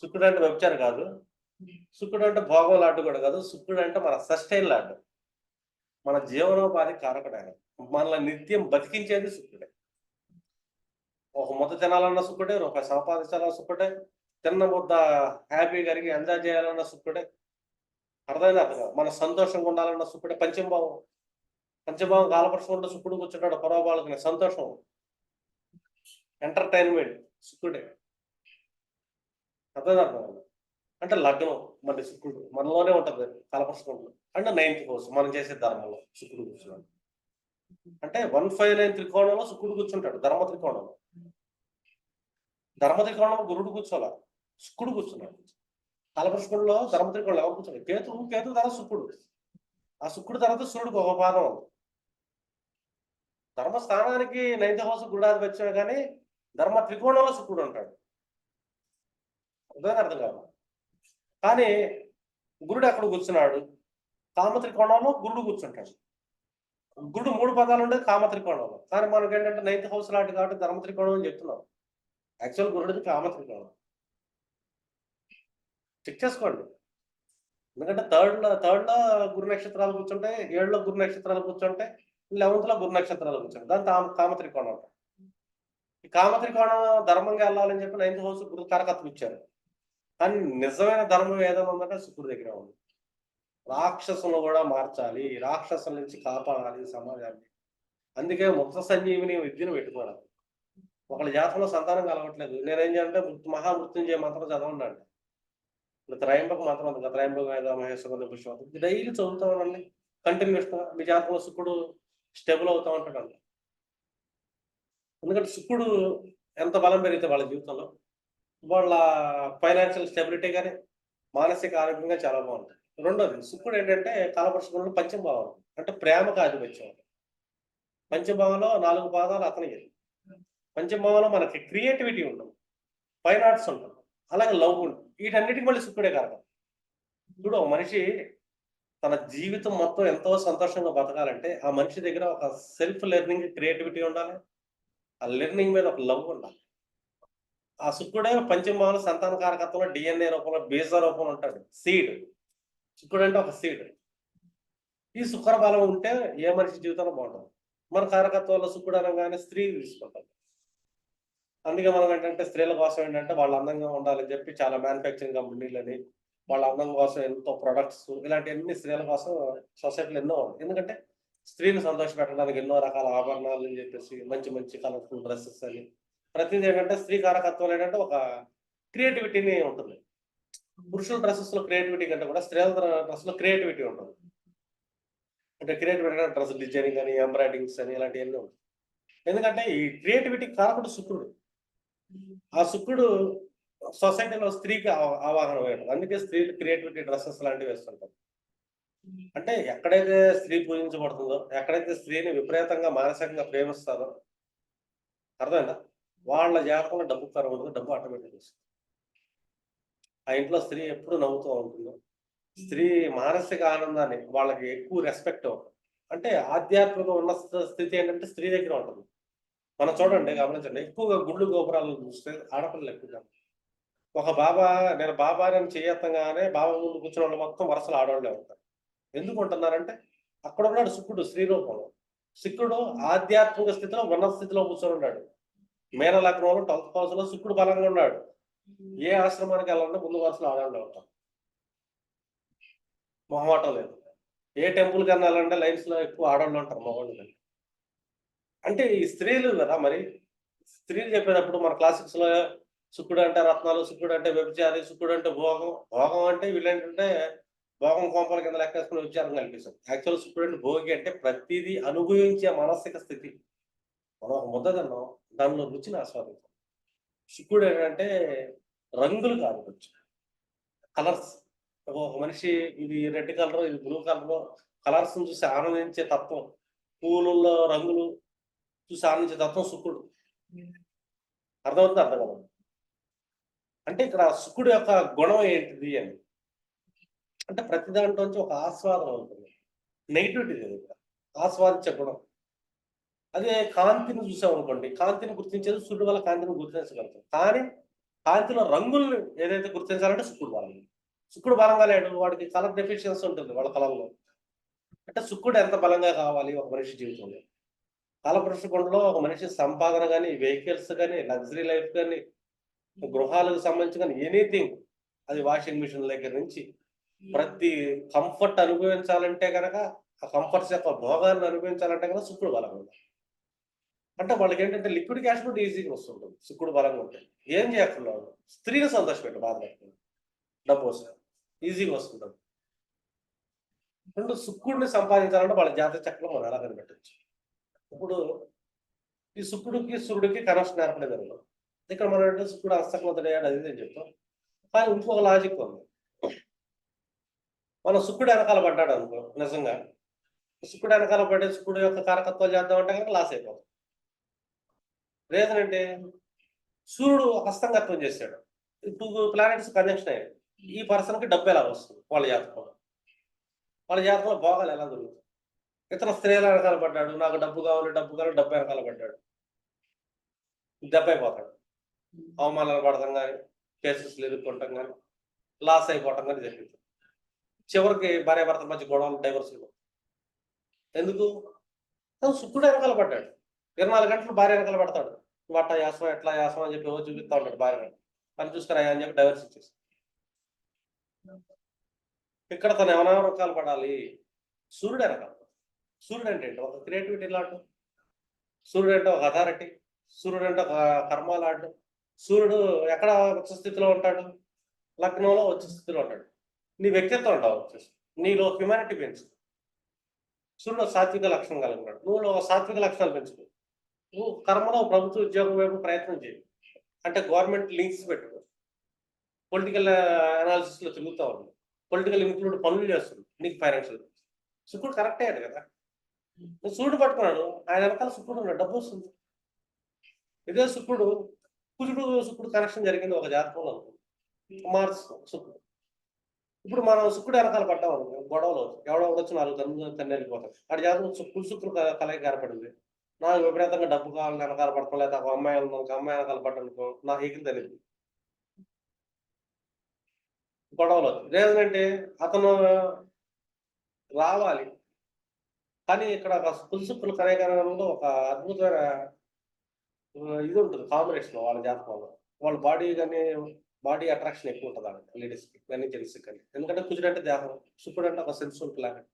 శుక్రుడు అంటే వ్యభిచారి కాదు. శుక్రుడు అంటే భోగం లాంటి కూడా కాదు. శుక్రుడు అంటే మన సస్టైన్ లాంటి. మన జీవనోపాధి కారకుడు ఆయన. మనల్ని నిత్యం బతికించేది శుక్రుడే. ఒక ముద్ద తినాలన్న శుక్రుడే, రూపాయి సంపాదించాలన్న శుక్రుడే, తిన్న ముద్ద హ్యాపీగా అరిగి ఎంజాయ్ చేయాలన్న శుక్రుడే. అర్థమైందా? అర్థం కాదు. మన సంతోషంగా ఉండాలన్న శుక్రుడే. పంచమభావం. పంచమభావం కాలపరుచుకుంటూ శుక్రుడు కూర్చుంటాడు పొరపాలకుని సంతోషం. ఎంటర్‌టైన్‌మెంట్ శుక్రుడే. అర్థమైందా? అర్థం కాదు. అంటే లగ్నం మన శుక్రుడు మనలోనే ఉంటది కలపరుచుకుంటూ. అంటే 9th హౌస్ మనం చేసే ధర్మంలో శుక్రుడు కూర్చున్నాడు. అంటే 159 త్రికోణంలో శుక్రుడు కూర్చుంటాడు ధర్మ త్రికోణంలో. ధర్మ త్రికోణంలో గురుడు కూర్చోలా. శుక్రుడు కూర్చున్నాడు. కాలపురుషుకుడిలో ధర్మత్రికోణంలో ఎవరు కూర్చోండి? కేతు తర్వాత శుక్రుడు. ఆ శుక్రుడు తర్వాత సూర్యుడికి ఒక పాదం ఉంది. ధర్మస్థానానికి 9th హౌస్ గుడాధిపత్యమే కానీ ధర్మ త్రికోణంలో శుక్రుడు ఉంటాడు. అర్థం కాదు. కానీ గురుడు ఎక్కడ కూర్చున్నాడు? కామ త్రికోణంలో గురుడు కూర్చుంటాడు. గురుడు 3 పదాలు ఉండేది కామ త్రికోణంలో. కానీ మనకి ఏంటంటే 9th హౌస్ లాంటి కాబట్టి ధర్మ త్రికోణం అని చెప్తున్నాం. యాక్చువల్ గురుడిది కామ త్రికోణం. చెక్ చేసుకోండి. ఎందుకంటే థర్డ్‌లో గురు నక్షత్రాలు కూర్చుంటాయి, 7లో గురు నక్షత్రాలు కూర్చుంటాయి, 11థ్‌లో గురు నక్షత్రాలు కూర్చుంటాయి. దాన్ని కామ త్రికోణం అంటారు. ఈ కామ త్రికోణం ధర్మంగా వెళ్ళాలని చెప్పి 9th హౌస్ గురు కారకత్వం ఇచ్చారు. కానీ నిజమైన ధర్మం ఏదైనా ఉందంటే శుక్రుడి దగ్గర ఉంది. రాక్షసులను కూడా మార్చాలి, రాక్షసుల నుంచి కాపాడాలి సమాజాన్ని. అందుకే ముక్త సంజీవిని విద్యను పెట్టుకోవాలి. ఒకళ్ళ జాతకంలో సంతానం కలగట్లేదు. నేనేం చేయాలంటే మహామృత్యుంజయ మంత్రం చదవండి. ఇప్పుడు త్రయంబక మంత్రం ఉంది కదా, త్రయంబక వేద మహేశ్వర పుష్పం డైలీ చదువుతా ఉండండి కంటిన్యూస్గా. మీ జాతకంలో శుక్రుడు స్టేబుల్ అవుతా ఉంటాడండి. ఎందుకంటే శుక్రుడు ఎంత బలం పెరిగితే వాళ్ళ జీవితంలో వాళ్ళ ఫైనాన్షియల్ స్టెబిలిటీ కానీ మానసిక ఆరోగ్యంగా చాలా బాగుంటుంది. రెండోది శుక్రుడు ఏంటంటే కాలపురుషుకుల్లో పంచమ భావం అంటే ప్రేమకు ఆధిపత్యం. పంచభావంలో 4 పాదాలు అతనికి. పంచభావంలో మనకి క్రియేటివిటీ ఉంటుంది, ఫైన్ ఆర్ట్స్ ఉంటుంది, అలాగే లవ్ ఉంటుంది. వీటన్నిటికి మళ్ళీ శుక్రుడే కారణం. ఇప్పుడు మనిషి తన జీవితం మొత్తం ఎంతో సంతోషంగా బతకాలంటే ఆ మనిషి దగ్గర ఒక సెల్ఫ్ లెర్నింగ్ క్రియేటివిటీ ఉండాలి, ఆ లెర్నింగ్ మీద ఒక లవ్ ఉండాలి. ఆ శుక్రుడే పంచమభావంలో సంతాన కారకత్వంలో డిఎన్ఏ రూపంలో బీజ రూపంలో ఉంటాడు. సీడ్ శుక్రుడు అంటే ఒక సీడ్. ఈ శుక్ర బలం ఉంటే ఏ మనిషి జీవితంలో బాగుంటుంది. మన కారకత్వంలో శుక్రుడు అనగానే స్త్రీ తీసుకుంటాం. అందుకే మనం ఏంటంటే స్త్రీల కోసం ఏంటంటే వాళ్ళు అందంగా ఉండాలని చెప్పి చాలా మ్యానుఫ్యాక్చరింగ్ కంపెనీలని వాళ్ళ అందం కోసం ఎంతో ప్రొడక్ట్స్ ఇలాంటివన్నీ స్త్రీల కోసం సొసైటీలో ఎన్నో ఉంది. ఎందుకంటే స్త్రీని సంతోషపెట్టడానికి ఎన్నో రకాల ఆభరణాలు అని చెప్పేసి మంచి మంచి కలర్ఫుల్ డ్రెస్సెస్ అని ప్రతిదీ ఏంటంటే స్త్రీ కారకత్వం ఏంటంటే ఒక క్రియేటివిటీని ఉంటుంది. పురుషుల డ్రెస్సెస్ లో క్రియేటివిటీ కంటే కూడా స్త్రీల డ్రెస్ లో క్రియేటివిటీ ఉంటుంది. అంటే క్రియేటివిటీ డ్రెస్ డిజైనింగ్ అని ఎంబ్రాయిడింగ్స్ అని ఇలాంటివన్నీ ఉంటాయి. ఎందుకంటే ఈ క్రియేటివిటీ కారకుడు శుక్రుడు. ఆ శుక్రుడు సొసైటీలో స్త్రీకి ఆవాహన వేయడం. అందుకే స్త్రీలు క్రియేటివిటీ డ్రెస్సెస్ లాంటివి వేస్తుంటారు. అంటే ఎక్కడైతే స్త్రీ పూజించబడుతుందో, ఎక్కడైతే స్త్రీని విపరీతంగా మానసికంగా ప్రేమిస్తారో అర్థమైందా? వాళ్ళ జాతకంలో డబ్బు కరువు ఉండదు, డబ్బు ఆటోమేటిక్ వస్తుంది. ఆ ఇంట్లో స్త్రీ ఎప్పుడు నవ్వుతూ ఉంటుందో, స్త్రీ మానసిక ఆనందాన్ని వాళ్ళకి ఎక్కువ రెస్పెక్ట్ అవుతుంది. అంటే ఆధ్యాత్మిక ఉన్న స్థితి ఏంటంటే స్త్రీ దగ్గర ఉంటుంది. మనం చూడండి, గమనించండి, ఎక్కువగా గుళ్ళు గోపురాలను చూస్తే ఆడపిల్లలు ఎక్కువగా. ఒక బాబా నేను బాబా అని చేయత్తంగానే బాబా ముందు కూర్చున్న వాళ్ళు మొత్తం వరుసలు ఆడవాళ్ళే ఉంటారు. ఎందుకు ఉంటున్నారంటే అక్కడ ఉన్నాడు శుక్రుడు స్త్రీ రూపంలో. శుక్రుడు ఆధ్యాత్మిక స్థితిలో ఉన్నత స్థితిలో కూర్చొని ఉన్నాడు. మేన లగ్నంలో 12th హౌస్ లో శుక్రుడు బలంగా ఉన్నాడు. ఏ ఆశ్రమానికి వెళ్ళాలంటే ముందు వరుసలో ఆడవాళ్ళే ఉంటారు. మొహమాటం లేదు. ఏ టెంపుల్కి వెళ్ళాలంటే లైన్స్ లో ఎక్కువ ఆడవాళ్ళు ఉంటారు మగవాళ్ళు. అంటే ఈ స్త్రీలు కదా మరి. స్త్రీలు చెప్పేటప్పుడు మన క్లాసిక్స్ లో శుక్రుడు అంటే రత్నాలు, శుక్రుడు అంటే వ్యభిచారి, శుక్రుడు అంటే భోగం. భోగం అంటే వీళ్ళేంటంటే భోగం కోంపల కింద లెక్కేసుకుని వ్యభిచారం కల్పిస్తారు. యాక్చువల్ శుక్రుడు అంటే భోగి అంటే ప్రతిదీ అనుభవించే మానసిక స్థితి. మనం ఒక ముద్ద తిన్నాం, దానిలో రుచిని ఆస్వాదించాం. శుక్రుడు ఏంటంటే రంగులు కాదు, కొంచెం కలర్స్. ఒక మనిషి ఇది రెడ్ కలర్, ఇది బ్లూ కలర్, కలర్స్ చూసి ఆనందించే తత్వం, పూలలో రంగులు చూసి ఆనందించే తత్వం శుక్రుడు. అర్థమవుతుంది అర్థం కదా? అంటే ఇక్కడ శుక్రుడు యొక్క గుణం ఏంటిది అని అంటే ప్రతి దాంట్లోంచి ఒక ఆస్వాదం ఉంటుంది. నెగిటివిటీ లేదు ఇక్కడ, ఆస్వాదించే గుణం. అదే కాంతిని చూసామనుకోండి, కాంతిని గుర్తించేది సూర్యుడు వల్ల కాంతిని గుర్తించగలుగుతాం. కానీ కాంతిలో రంగుల్ని ఏదైతే గుర్తించాలంటే శుక్రుడు బలం. శుక్రుడు బలంగా లేడు, వాడికి కలర్ డెఫిషియన్సీ ఉంటుంది వాళ్ళ కళల్లో. అంటే శుక్రుడు ఎంత బలంగా కావాలి ఒక మనిషి జీవితంలో? కాలపురుషుకుండలో ఒక మనిషి సంపాదన కానీ, వెహికల్స్ కానీ, లగ్జరీ లైఫ్ కానీ, గృహాలకు సంబంధించి కానీ ఎనీథింగ్, అది వాషింగ్ మిషన్ దగ్గర నుంచి ప్రతి కంఫర్ట్ అనుభవించాలంటే కనుక ఆ కంఫర్ట్స్ యొక్క భోగాన్ని అనుభవించాలంటే కనుక శుక్రుడు బలంగా ఉండాలి. అంటే వాళ్ళకి ఏంటంటే లిక్విడ్ క్యాష్ కూడా ఈజీగా వస్తుంటుంది శుక్రుడు బలంగా ఉంటే. ఏం చేయకుండా స్త్రీని సంతోషపెట్టు, బాధ పెట్టండి, డబ్బు వస్తుంది, ఈజీగా వస్తుంటుంది. రెండు శుక్రుడిని సంపాదించాలంటే వాళ్ళ జాతక చక్రం మనం ఎలా కనిపెట్టచ్చు. ఇప్పుడు ఈ శుక్రుడికి సూర్యుడికి కనెక్షన్ ఏర్పడేది. ఇక్కడ మనం అంటే శుక్రుడు హస్తకమతుడయ్యాడు అది అని చెప్తాం. కానీ ఇంకొక లాజిక్ ఉంది. మనం శుక్రుడు వెనకాల పడ్డాడు అనుకో నిజంగా, శుక్రుడు వెనకాల పడి శుక్రుడు యొక్క కారకత్వాలు చేద్దామంటే కనుక లాస్ అయిపోతాం. రీజన్ అంటే సూర్యుడు హస్తంగత్వం చేశాడు. 2 ప్లానెట్స్ కంజంక్షన్ అయ్యాయి. ఈ పర్సన్‌కి డబ్బు ఎలా వస్తుంది వాళ్ళ జాతకంలో? వాళ్ళ జాతకంలో భోగాలు ఎలా దొరుకుతాయి? ఇతను స్త్రీల వెనకాల పడ్డాడు. నాకు డబ్బు కావాలి, డబ్బు కావాలి, డబ్బు వెనకాల పడ్డాడు. దెబ్బైపోతాడు. అవమానాలు పడటం గాని, కేసెస్‌లో ఇరుక్కోవటం గాని, లాస్ అయిపోవటం గాని జరిగింది. చివరికి భార్యాభర్తల మధ్య గొడవలు, డైవర్స్‌లు. ఎందుకు? తను శుక్రుడు వెనకాల పడ్డాడు. 24 గంటలు భార్య వెనకాల పడతాడు. నువ్వు అట్టా చేస్తావు, ఎట్లా చేస్తావు అని చెప్పి రోజు చూపిస్తా ఉంటాడు భార్యని. పని చూసుకురాయా అని చెప్పి డైవర్స్ ఇచ్చేసి. ఇక్కడ తను ఎవరి వెనకాల పడాలి? సూర్యుడు వెనకాల. సూర్యుడు అంటే ఏంటి? ఒక క్రియేటివిటీ లాంటి, సూర్యుడు అంటే ఒక అథారిటీ, సూర్యుడు అంటే ఒక కర్మ లాంటి. సూర్యుడు ఎక్కడ ఉచ్చ స్థితిలో ఉంటాడు? లగ్నంలో ఉచ్చ స్థితిలో ఉంటాడు. నీ వ్యక్తిత్వం ఉంటావు వచ్చేసి, నీలో హ్యుమానిటీ పెంచు. సూర్యుడు సాత్విక లక్షణం కలిగి ఉన్నాడు. నువ్వు సాత్విక లక్షణాలు పెంచుకో. నువ్వు కర్మలో ప్రభుత్వ ఉద్యోగం వైపు ప్రయత్నం చేయి. అంటే గవర్నమెంట్ లింక్స్ పెట్టుకో. పొలిటికల్ అనాలిసిస్‌లో తిరుగుతా ఉంది. పొలిటికల్ ఇంక్లూడ్ పనులు చేస్తుంది. నీకు ఫైనాన్షియల్ శుక్రుడు కరెక్ట్ అయ్యాడు కదా! నువ్వు సూర్యుడు పట్టుకున్నాడు. ఆయన వెనకాల శుక్రుడు ఉన్నాడు. డబ్బు వస్తుంది. ఇదే శుక్రుడు, శుక్రుడు కనెక్షన్ జరిగింది ఒక జాతకంలో అనుకో. మార్స్ శుక్రుడు. ఇప్పుడు మనం శుక్రుడు వెనకాల పడ్డాం అనుకో, గొడవలు అవుతాయి. ఎవడో వచ్చి 4 తన్ను వెళ్ళిపోతాడు. ఆడి జాతకం శుక్రుడు కలయిక ఏర్పడింది. నాకు విపరీతంగా డబ్బు కావాలని వెనకాల పడటం, లేదా ఒక అమ్మాయి ఉంది, ఒక అమ్మాయి వెనకాల పడ్డానుకో నాకు ఎగిరి తెలియదు. గొడవలు అవుతాయి. రీజన్ అంటే అతను రావాలి. కానీ ఇక్కడ ఒక శుక్రుడు కలయికలో ఒక అద్భుతమైన ఇది ఉంటుంది కాంబినేషన్ వాళ్ళ జాతకంలో. వాళ్ళ బాడీ అట్రాక్షన్ ఎక్కువ ఉంటుంది ఆడ లేడీస్‌కి గాని, జెంట్స్‌కి గాని. ఎందుకంటే కుజుడు అంటే దేహం, శుక్రుడు అంటే ఒక సెన్సువల్ ప్లానెట్.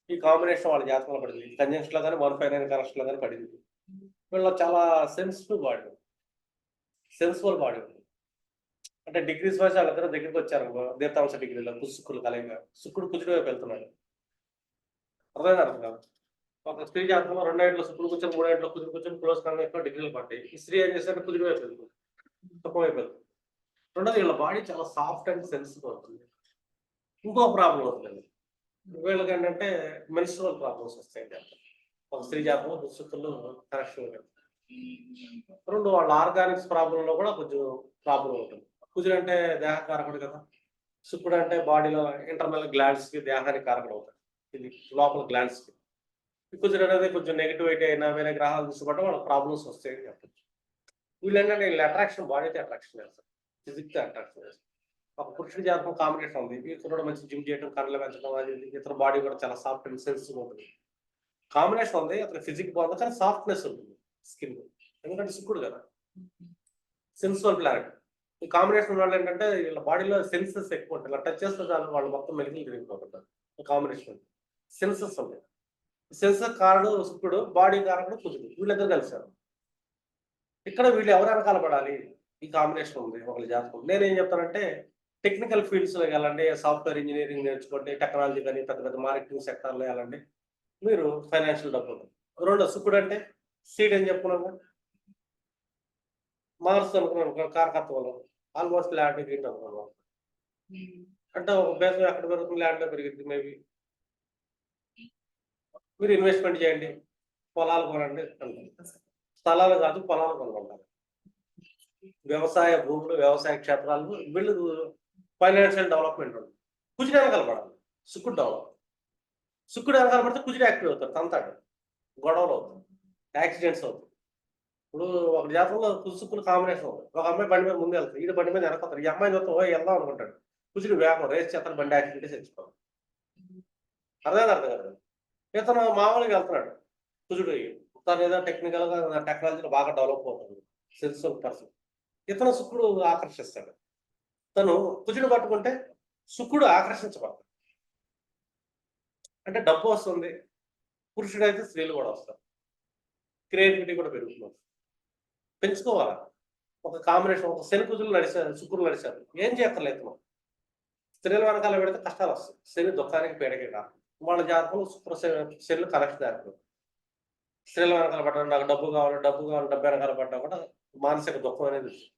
ఈ కాంబినేషన్ వాళ్ళ జాతకంలో పడింది. కంజంక్షన్‌లో గాని, 159 కనెక్షన్‌లో గాని పడింది. వీళ్ళలో చాలా సెన్సిటివ్ బాడీ ఉంది. సెన్సువల్ బాడీ ఉంది. అంటే డిగ్రీస్ వైస్ వాళ్ళిద్దరూ దగ్గరికి వచ్చారనుకో, దీప్తాంశ డిగ్రీలో శుక్రుడు కలయిక. శుక్రుడు కుజుడు వైపు వెళ్తున్నాడు. అర్థమైందా అర్థం కాదా? ఒక స్త్రీ జాతకంలో 2 ఏళ్ల శుక్రుడు కూర్చొని, 3 ఏళ్ల కుజుడు కూర్చొని క్లోజ్ కాంటాక్ట్‌లో డిగ్రీలు పడ్డాయి. ఈ స్త్రీ ఏం చేశారంటే కుజుడు వైపు వెళ్తుంది. సుఖం వైపు వెళ్తుంది. రెండోది వీళ్ళ బాడీ చాలా సాఫ్ట్ అండ్ సెన్సిటివ్ అవుతుంది. ఇంకో ప్రాబ్లమ్ అవుతుందండి. వీళ్ళకేంటంటే మెన్స్ట్రువల్ ప్రాబ్లమ్స్ వస్తాయి. ఒక స్త్రీ జాతకంలో దుశ్శక్తులు కనెక్షన్ ఉంటుంది. 2 వాళ్ళ ఆర్గానిక్స్ ప్రాబ్లంలో కూడా కొంచెం ప్రాబ్లమ్ ఉంటుంది. కుజుడు అంటే దేహకారకుడు కదా! శుక్రుడు అంటే బాడీలో ఇంటర్నల్ గ్లాండ్స్‌కి దేహానికి కారకుడు అవుతాడు. ఇది లోపల గ్లాండ్స్‌కి. కుజుడు అనేది కొంచెం నెగటివిటీ అయినా వేరే గ్రహాలు దృష్టి వాళ్ళకి ప్రాబ్లమ్స్ వస్తాయని చెప్పొచ్చు. వీళ్ళేంటంటే వీళ్ళ అట్రాక్షన్ బాడీతో అట్రాక్షన్ చేస్తారు. ఫిజిక్‌తో అట్రాక్షన్ చేస్తారు. ఒక పురుషుడి జాతకం కాంబినేషన్ ఉంది. ఈ కుర్రోడు మంచి జిమ్ చేయడం, కండలు పెంచడం అది ఇది. ఇతని బాడీ కూడా చాలా సాఫ్ట్ అండ్ సెన్సిటివ్‌గా ఉంటుంది. కాంబినేషన్ ఉంది. అతని ఫిజిక్ బాగుంది. కానీ సాఫ్ట్‌నెస్ ఉంటుంది స్కిన్. ఎందుకంటే శుక్రుడు కదా! Sensual planet. ఈ కాంబినేషన్ ఉన్నవాళ్ళు ఏంటంటే వీళ్ళ బాడీలో సెన్సెస్ ఎక్కువ ఉంటాయి. ఇలా టచ్ చేస్తే చాలు వాళ్ళు మొత్తం మెలికలు తిరిగిపోతుంటారు. కాంబినేషన్ సెన్సెస్ ఉంటాయి. సెన్సెస్ కారకుడు శుక్రుడు, బాడీ కారకుడు కుజుడు. వీళ్ళిద్దరు కలిసారు. ఇక్కడ వీళ్ళు ఎవరు వెనకాల పడాలి? ఈ కాంబినేషన్ ఉంది ఒకళ్ళ జాతకం. నేనేం చెప్తానంటే టెక్నికల్ ఫీల్డ్స్‌లోకి వెళ్ళండి. సాఫ్ట్‌వేర్ ఇంజినీరింగ్ నేర్చుకోండి. టెక్నాలజీ గాని, పెద్ద పెద్ద మార్కెటింగ్ సెక్టార్‌లో వెళ్ళండి. మీరు ఫైనాన్షియల్ డబ్బు ఉంటుంది. రెండో శుక్రుడు అంటే సీడ్ అని చెప్పుకున్నాము. మార్స్ అనుకున్నాం కారకత్వంలో. ఆల్మోస్ట్ ల్యాండ్ గ్రీన్ అనుకున్నాం. అంటే ఒక బేసం ఎక్కడ పెరుగుతుంది? ల్యాండ్‌లో పెరిగిద్ది మేబీ. మీరు ఇన్వెస్ట్‌మెంట్ చేయండి. పొలాలు కొనండి అంటారు. స్థలాలు కాదు పొలాలు కొనుక్కుంటారు. వ్యవసాయ భూములు, వ్యవసాయ క్షేత్రాలు వీళ్ళు ఫైనాన్షియల్ డెవలప్‌మెంట్ ఉంటుంది. కుజుడు వెనకాల పడాలి. శుక్రుడు డెవలప్. శుక్రుడు వెనకాల పడితే కుజుడు యాక్టివ్ అవుతాడు. తంతాడు. గొడవలు అవుతాయి. యాక్సిడెంట్స్ అవుతాయి. ఇప్పుడు ఒక జాతకంలో శుక్రుడు కాంబినేషన్ ఉంది. ఒక అమ్మాయి బండి మీద ముందు వెళ్తాడు. ఈడు బండి మీద వెనకాలతాడు. ఈ అమ్మాయిని చూస్తే ఓయ్ వెళ్దాం అనుకుంటాడు. కుజుడు వేగం రేస్ చేస్తాడు, బండి యాక్సిడెంట్ చచ్చిపోతాడు. అర్థం కాదు. ఇతను మామూలుగా వెళ్తున్నాడు. కుజుడు తను ఏదో టెక్నికల్‌గా టెక్నాలజీలో బాగా డెవలప్ అవుతుంది. Sensible person. ఇతను శుక్రుడు ఆకర్షిస్తాడు. తను కుజుడు పట్టుకుంటే శుక్రుడు ఆకర్షించబడతాడు. అంటే డబ్బు వస్తుంది. పురుషుడైతే స్త్రీలు కూడా వస్తారు. క్రియేటివిటీ కూడా పెరుగుతుంది. పెంచుకోవాలా. ఒక కాంబినేషన్ ఒక శని కుజులు నడిచారు, శుక్రులు నడిచారు. ఏం చేయక్కర్లేదు మనం. స్త్రీల వెనకాల పెడితే కష్టాలు వస్తాయి. శని దుఃఖానికి పీడకే కారణం. వాళ్ళ జాతకంలో శనులు కనెక్షన్ ఏర్పడుతుంది. స్త్రీల వెనకాల పడ్డాడు, నాకు డబ్బు కావాలి, డబ్బు కావాలి, డబ్బు వెనకాల పడ్డా కూడా మానసిక దుఃఖం అనేది వస్తుంది.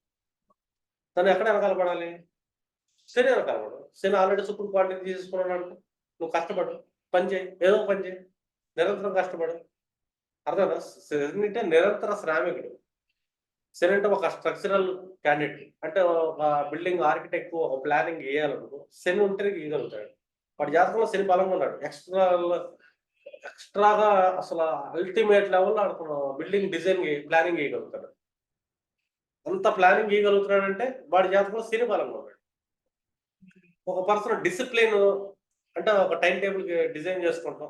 తను ఎక్కడ వెనకాల పడాలి? శని కనబడు. శని ఆల్రెడీ శుక్రుడు క్వాలిటీ తీసేసుకున్నాడు. నువ్వు కష్టపడు, పని చేయి, ఏదో పని చేయి, నిరంతరం కష్టపడు. అర్థమైందా? శని అంటే నిరంతర శ్రామికుడు. శని అంటే ఒక స్ట్రక్చరల్ క్యాండిడేట్. అంటే ఒక బిల్డింగ్ ఆర్కిటెక్ట్ ఒక ప్లానింగ్ వేయాలనుకో శని ఉంటేనే గీయగలుగుతాడు. వాడి జాతకంలో శని బలంగా ఉన్నాడు. ఎక్స్ట్రాగా అసలు అల్టిమేట్ లెవెల్లో ఆడుతున్న బిల్డింగ్ డిజైన్ ప్లానింగ్ వేయగలుగుతాడు. అంత ప్లానింగ్ వేయగలుగుతున్నాడంటే వాడి జాతకంలో శని బలంగా ఉన్నాడు. ఒక పర్సన్ డిసిప్లిన్ అంటే ఒక టైం టేబుల్ డిజైన్ చేసుకుంటాం.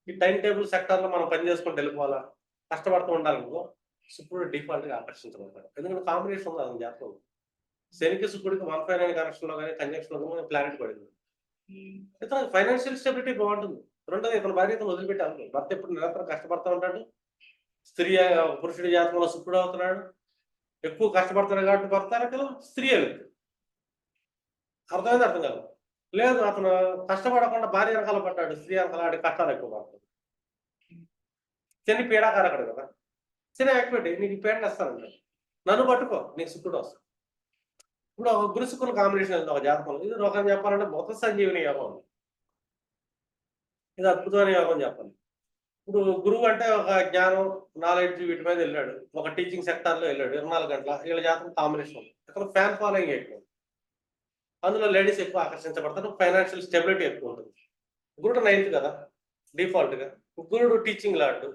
ఈ టైం టేబుల్ సెక్టార్లో మనం పని చేసుకుంటూ వెళ్ళిపోవాలా, కష్టపడుతూ ఉండాలనుకో శుక్రుడు డిఫాల్ట్గా ఆకర్షించబడతాడు. ఎందుకంటే కాంబినేషన్ ఉంది అతని జాతకం. శనికి శుక్రుడికి 159 కనెక్షన్లో కానీ కంజంక్షన్లో కానీ ప్లానెట్ పడింది. ఇతను ఫైనాన్షియల్ స్టెబిలిటీ బాగుంటుంది. రెండోది ఇతను భార్య ఇతను వదిలిపెట్టాలి. భర్త ఎప్పుడు నిరంతరం కష్టపడుతూ ఉంటాడు. స్త్రీ పురుషుడి జాతకంలో శుక్రుడు అవుతున్నాడు. ఎక్కువ కష్టపడతాడు కాబట్టి భర్త స్త్రీ వెళ్తుంది. అర్థమైంది అర్థం కాదు. లేదు అతను కష్టపడకుండా భార్య వెనకాల పడ్డాడు, స్త్రీ వెనకాల ఆడి కష్టాలు ఎక్కువ పడుతుంది. శని పీడాకారకుడు కదా. శని యాక్టివిటీ నీకు పీడ వస్తానంట, నన్ను పట్టుకో నీకు శుక్రుడు వస్తాడు. ఇప్పుడు ఒక గురు శుక్రుల కాంబినేషన్ ఉంది ఒక జాతకంలో. ఇది రోగం చెప్పాలంటే మొత్త సంజీవిని యోగం. ఇది అద్భుతమైన యోగం చెప్పాలి. ఇప్పుడు గురువు అంటే ఒక జ్ఞానం, నాలెడ్జ్ వీటి మీద వెళ్ళాడు. ఒక టీచింగ్ సెక్టార్లో వెళ్ళాడు 24 గంటల. వీళ్ళ జాతకం కాంబినేషన్ ఉంది. ఇక్కడ ఫ్యాన్ ఫాలోయింగ్ ఎక్కువ, అందులో లేడీస్ ఎక్కువ ఆకర్షించబడతారు. ఫైనాన్షియల్ స్టెబిలిటీ ఎక్కువ ఉంటుంది. గురుడు 9th కదా డిఫాల్ట్గా. గురుడు టీచింగ్ లాంటి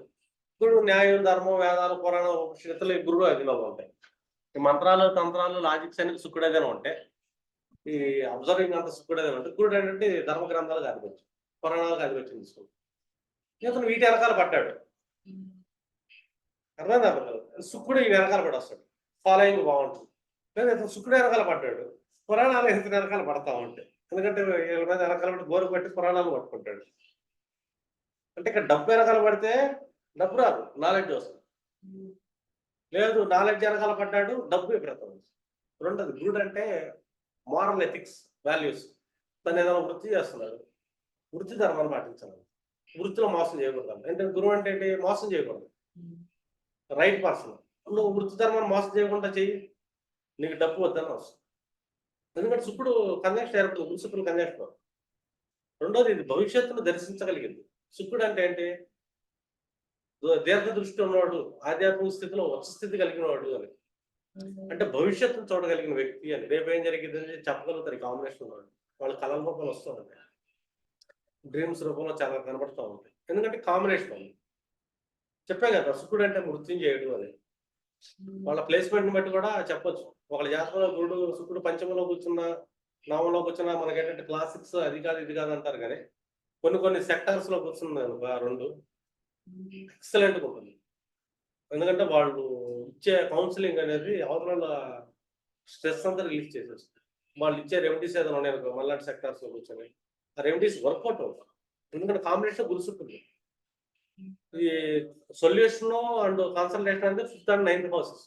గురుడు న్యాయం, ధర్మం, వేదాలు, పురాణం, ఉపనిషత్తులు గురుడు అధీనంలో ఉంటాయి. ఈ మంత్రాలు, తంత్రాలు, లాజిక్స్ అనేది శుక్రుడు ఏదైనా ఉంటే, ఈ అబ్జర్వింగ్ అంతా శుక్రుడు ఏదైనా ఉంటే, గురుడు ఏంటంటే ధర్మ గ్రంథాలకు ఆధిపత్యం, పురాణాలకు ఆధిపత్యం తీసుకుంటాం. ఇతను వీటి వెనకాల పడ్డాడు. అర్థమైంది అర్థం కాదు. శుక్రుడు ఈ వెనకాల పడి వస్తాడు, ఫాలోయింగ్ బాగుంటుంది. లేదా ఇతను శుక్రుడు వెనకాల పడ్డాడు, పురాణాలు ఇతను వెనకాల పడతా ఉంటాయి. ఎందుకంటే వీళ్ళ మీద వెనకాల పడి బోరు పట్టి పురాణాలు పట్టుకుంటాడు. అంటే ఇక్కడ డబ్బు వెనకాల పడితే డబ్బు రాదు, నాలెడ్జ్ వస్తుంది. లేదు నాలెడ్జ్ వెనకాల పడ్డాడు, డబ్బు విపరీతం. రెండోది గురుడు అంటే మారల్ ఎథిక్స్, వాల్యూస్. తను ఏదైనా వృత్తి చేస్తున్నాడు, వృత్తి ధర్మాన్ని పాటించాలి. వృత్తిలో మోసం చేయకూడదు. అంటే గురువు అంటే ఏంటి? మోసం చేయకూడదు. Right person. నువ్వు వృత్తి ధర్మాన్ని మోసం చేయకుండా చెయ్యి, నీకు డబ్బు వద్దని వస్తుంది. ఎందుకంటే శుక్రుడు కంజంక్షన్ ఏర్పడుతుంది, గురు శుక్రుడు కంజంక్షన్. రెండోది ఇది భవిష్యత్తును దర్శించగలిగింది. శుక్రుడు అంటే ఏంటి? దీర్ఘ దృష్టి ఉన్నవాడు, ఆధ్యాత్మిక స్థితిలో ఉచ్చ స్థితి కలిగిన వాడు అని. అంటే భవిష్యత్తును చూడగలిగిన వ్యక్తి అని. రేపు ఏం జరిగింది అని చెప్పగలుగుతారు. కాంబినేషన్ ఉన్నవాడు వాళ్ళ కళల రూపంలో వస్తూ ఉంటాయి, డ్రీమ్స్ రూపంలో చాలా కనబడుతూ ఉంటాయి. ఎందుకంటే కాంబినేషన్ ఉంది. చెప్పే కదా శుక్రుడు అంటే మృత్యుంజయుడు అని. వాళ్ళ ప్లేస్మెంట్ని బట్టి కూడా చెప్పొచ్చు. ఒకళ్ళ జాతకంలో గురుడు శుక్రుడు పంచమంలో కూర్చున్నా, నవంలో కూర్చున్నా మనకి ఏంటంటే క్లాసిక్స్ అది కాదు ఇది కాదు అంటారు. కానీ కొన్ని సెక్టార్స్ లో కూర్చున్నాను రెండు ఎక్సలెంట్గా ఉంటుంది. ఎందుకంటే వాళ్ళు ఇచ్చే కౌన్సిలింగ్ అనేది అవతల స్ట్రెస్ అంతా రిలీఫ్ చేసేస్తుంది. వాళ్ళు ఇచ్చే రెమెడీస్ ఏదైనా ఉన్నాయి అనుకో, మళ్ళీ సెక్టార్స్ లో కూర్చొని ఆ రెమెడీస్ వర్కౌట్ అవుతాయి. ఎందుకంటే కాంబినేషన్ గురుసుకుంటుంది. ఈ సొల్యూషన్ అండ్ కన్సల్టేషన్ అంటే 5th and 9th హౌసెస్.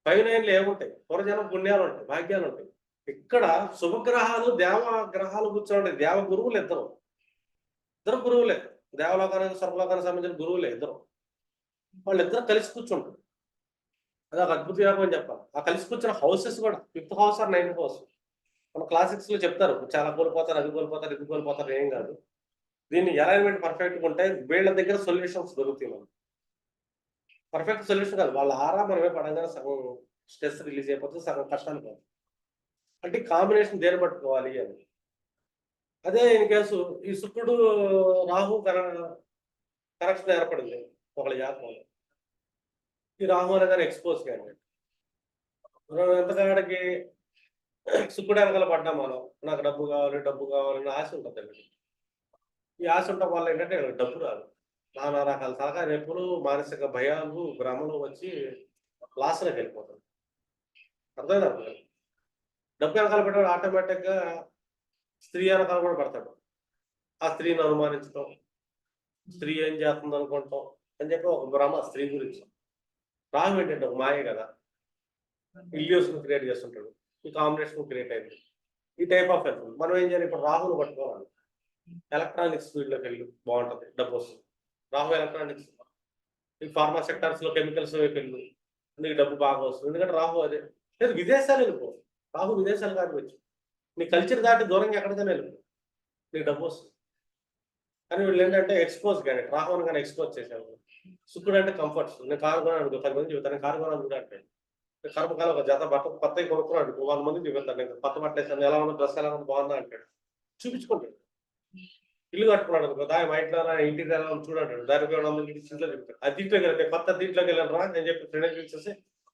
5, 9 ఏముంటాయి? పూర్వజన్మ పుణ్యాలు ఉంటాయి, భాగ్యాలు ఉంటాయి. ఇక్కడ శుభగ్రహాలు, దేవ గ్రహాలు కూర్చోండి. దేవ గురువులు ఇద్దరు గురువులే. దేవలోకానికి స్వర్గలోకానికి సంబంధించిన గురువులే ఇద్దరు. వాళ్ళిద్దరు కలిసి కూర్చుంటారు. అది ఒక అద్భుత యోగం అని చెప్పాలి. ఆ కలిసి కూర్చున్న హౌసెస్ కూడా 5th house or 9th house. మన క్లాసిక్స్ లో చెప్తారు, చాలా కోల్పోతారు, అది కోల్పోతారు, ఇది కోల్పోతారు. ఏం కాదు, దీన్ని అలైన్మెంట్ పర్ఫెక్ట్గా ఉంటే వీళ్ళ దగ్గర సొల్యూషన్స్ దొరుకుతాయి. మనం పర్ఫెక్ట్ సొల్యూషన్ కాదు, వాళ్ళ ఆరా మనమే పడంగానే సగం స్ట్రెస్ రిలీజ్ అయిపోతుంది, సగం కష్టాలు పోతుంది. అంటే కాంబినేషన్ దేని పట్టుకోవాలి అని. అదే ఇన్ కేసు ఈ శుక్రుడు రాహు కనెక్షన్ ఏర్పడింది ఒకళ్ళ జాతకంలో. ఈ రాహు అనగానే ఎక్స్పోజ్ కానీ ఎంతకాడికి శుక్రుడు వెనకాల పడ్డాం మనం. నాకు డబ్బు కావాలని ఆశ ఉంటుంది. ఈ ఆశ ఉండటం వల్ల ఏంటంటే డబ్బు రాదు. నానా రకాల సలహా నొప్పులు, మానసిక భయాలు, భ్రమలు వచ్చి లాస్లోకి వెళ్ళిపోతాడు. అర్థమైనా? డబ్బు వెనకాల పెట్టాడు, ఆటోమేటిక్గా స్త్రీ వెనకాల కూడా పడతాడు. ఆ స్త్రీని అనుమానించడం, స్త్రీ ఏం చేస్తుంది అనుకుంటాం అని చెప్పి ఒక భ్రమ స్త్రీ గురించి. రాహు ఏంటంటే ఒక మాయే కదా, ఇల్యూషన్ క్రియేట్ చేస్తుంటాడు. ఈ కాంబినేషన్ క్రియేట్ అయింది. ఈ టైప్ ఆఫ్ ఎఫెక్ట్ మనం ఏం చేయాలి? ఇప్పుడు రాహును పట్టుకోవాలి. ఎలక్ట్రానిక్స్ ఫీల్డ్లోకి వెళ్ళి బాగుంటుంది, డబ్బు వస్తుంది. రాహు ఎలక్ట్రానిక్స్, ఈ ఫార్మా సెక్టార్స్ లో కెమికల్స్ వైపు వెళ్ళు, నీకు డబ్బు బాగా వస్తుంది. ఎందుకంటే రాహు అదే. లేదు విదేశాలు వెళ్ళిపో, రాహు విదేశాలు కాదు వచ్చి నీ కల్చర్ దాటి దూరంగా ఎక్కడికైనా వెళ్ళిపో, నీకు డబ్బు వస్తుంది. కానీ వీళ్ళు ఏంటంటే ఎక్స్పోజ్ కానీ రాహుని కానీ ఎక్స్పోజ్ చేశాను. శుక్రుడు అంటే కంఫర్ట్స్. నేను కారు కొనాను అనుకో, 10 మంది చెబుతాను కారు కొనాను కూడా అంటే కర్మకాలం ఒక జత బట్టలు కొత్తవి కొనుక్కున్నాడు 100 మంది చూపిస్తాను. నేను కొత్త బట్టలు వేసాను, ఎలా ఉంది డ్రెస్, ఎలా ఉంది బాగుందా అంటాడు, చూపించుకుంటాడు. ఇల్లు కట్టుకున్నాడు అనుకో, దాని మా ఇంట్లో ఇంటికి ఎలా ఉంది చూడంటాడు, దానికి ఇంట్లో చెప్తాడు. అద్దీంట్లోకి వెళ్ళి కొత్త అద్దీంట్లోకి వెళ్ళాను రా నేను చెప్పి ఫ్రెండ్ చూసేసి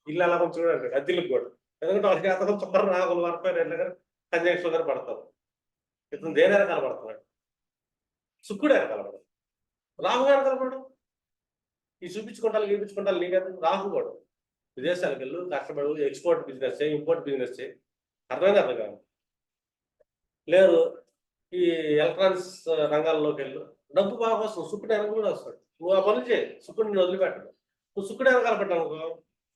ఇల్లు ఎలా ఉంది చూడంటాడు అద్దీలకు కూడా. ఎందుకంటే వాళ్ళకి అతను చుక్కరు రాగులు వరపోయిన దగ్గర కంజంక్షన్ దగ్గర పడతారు. ఇతను దేని వెనకాల పడుతున్నాడు, శుక్రుడు వెనకాల పడదు, రాహు వెనకాల పడడు. ఈ చూపించుకుంటాను గీపించుకుంటాను నీకైతే రాహు కూడా విదేశాలకు వెళ్ళు, కష్టపడు, ఎక్స్పోర్ట్ బిజినెస్ చేయి, ఇంపోర్ట్ బిజినెస్ చేయి, అర్థమైంది అర్థం కాదు. లేదు ఈ ఎలక్ట్రానిక్స్ రంగాల్లోకి వెళ్ళు, డబ్బు బాగా వస్తుంది, శుక్రుడు వెనక కూడా వస్తాడు. నువ్వు ఆ పనులు చేయి, శుక్రుడిని వదిలిపెట్టడు. నువ్వు శుక్రుడు వెనకాల పెట్టానుకో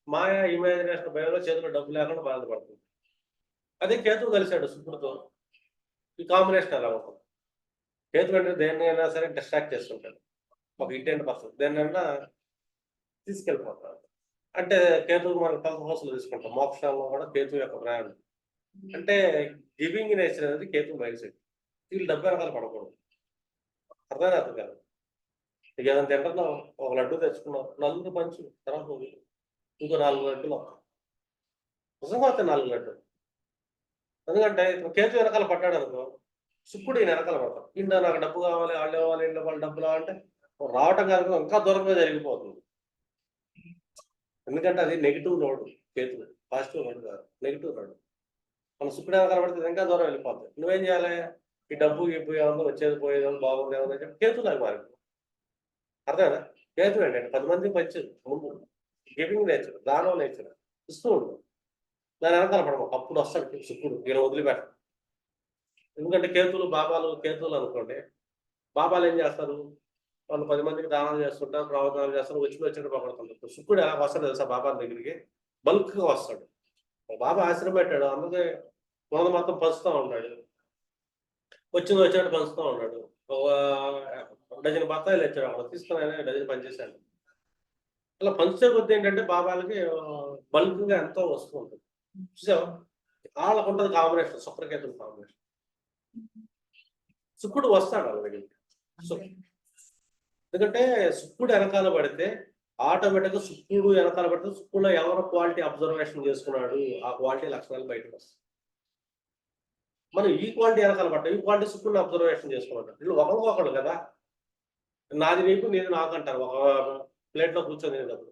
మాయా ఇమాజినేషన్ భయంలో చేతిలో డబ్బు లేకుండా బాధపడుతుంది. అదే కేతువు కలిశాడు శుక్రుడితో, ఈ కాంబినేషన్ ఎలా ఉంటుంది. కేతు అంటే దేన్నైనా సరే డిస్ట్రాక్ట్ చేస్తుంటాడు, ఒక ఇంటెంట్ పర్సన్ దేన్నైనా తీసుకెళ్ళిపోతాడు. అంటే కేతువు మనం 12th హౌస్లో తీసుకుంటాం, మోక్షంలో కూడా కేతు యొక్క ప్రయాణం. అంటే గివింగ్ నేచర్ అనేది కేతు మైండ్ సెట్. వీళ్ళు డబ్బు వెనకాల పడకూడదు, అర్థమైనా అర్థం కాదు. ఇక ఏదైనా తింటున్నావు, ఒక లడ్డు తెచ్చుకున్నావు, నలుగురు పంచు, తర్వాత ఇంకో 4 లడ్డులు నిజంగా వస్తాయి 4 లడ్డు. ఎందుకంటే ఇప్పుడు కేతు వెనకాల పడ్డాడు అనుకో, శుక్రుడు ఈయన వెనకాల పడతాడు. ఇంట్లో నాకు డబ్బు కావాలి, వాళ్ళు ఇవ్వాలి, ఇంట్లో వాళ్ళు డబ్బులు అంటే రావటం కాదు, ఇంకా దూరంగా జరిగిపోతుంది. ఎందుకంటే అది negative node, Ketu positive node కాదు, నెగిటివ్ నోడు. మన శుక్రుడు వెనకాల పడితే ఇంకా దూరం వెళ్ళిపోతుంది. నువ్వేం చేయాలి, ఈ డబ్బు గిబ్బు ఏమన్నా వచ్చేది పోయేది బాగుంది ఏమన్నా చెప్పి కేతులాగా మారి. అర్థమైనా కేతు ఏంటంటే 10 మందికి పంచు, ముందు గివింగ్ నేచర్, దానం నేచర్ ఇస్తూ ఉంటుంది. దాని వెనకాల పడము, అప్పుడు వస్తాడు శుక్రుడు, ఈయన వదిలిపెట్ట. ఎందుకంటే కేతువులు అనుకోండి, బాబాలు ఏం చేస్తారు, వాళ్ళు 10 మందికి దానాలు చేస్తుంటారు, ప్రవచనాలు చేస్తారు, వచ్చినట్టు పడుతుంటారు. శుక్రుడు ఎలా వస్తాడు తెలుసా, బాబా దగ్గరికి బల్క్గా వస్తాడు. బాబా ఆశ్రమం పెట్టాడు, అందుకే మొత్తం పంచుతూ ఉన్నాడు, వచ్చినట్టు పంచుతూ ఉన్నాడు. ఒక డజన్ బత్తాయిలు ఇచ్చాడు, అక్కడ తీసుకుని డజన్ పనిచేశాడు. అలా పంచే కొద్ది ఏంటంటే బాబాలకి బల్క్గా ఎంతో వస్తూ ఉంటుంది. చూసావా, వాళ్ళకు ఉంటుంది కాంబినేషన్, శుక్రకేతుల కాంబినేషన్. శుక్రుడు వస్తాడు వాళ్ళ దగ్గరికి. ఎందుకంటే శుక్రుడు వెనకాల పడితే ఆటోమేటిక్గా శుక్రుడు వెనకాల పడితే శుక్రుడులో ఎవరో క్వాలిటీ అబ్జర్వేషన్ చేసుకున్నాడు, ఆ క్వాలిటీ లక్షణాలు బయటకు వస్తాయి. మనం ఈ క్వాలిటీ వెనకాల పడ్డాం, ఈ క్వాలిటీ శుక్రుడిని అబ్జర్వేషన్ చేసుకున్నాడు. వీళ్ళు ఒకళ్ళు కదా, నాది నీకు నీది నాకు అంటారు. ఒక ప్లేట్లో కూర్చొని తినేటప్పుడు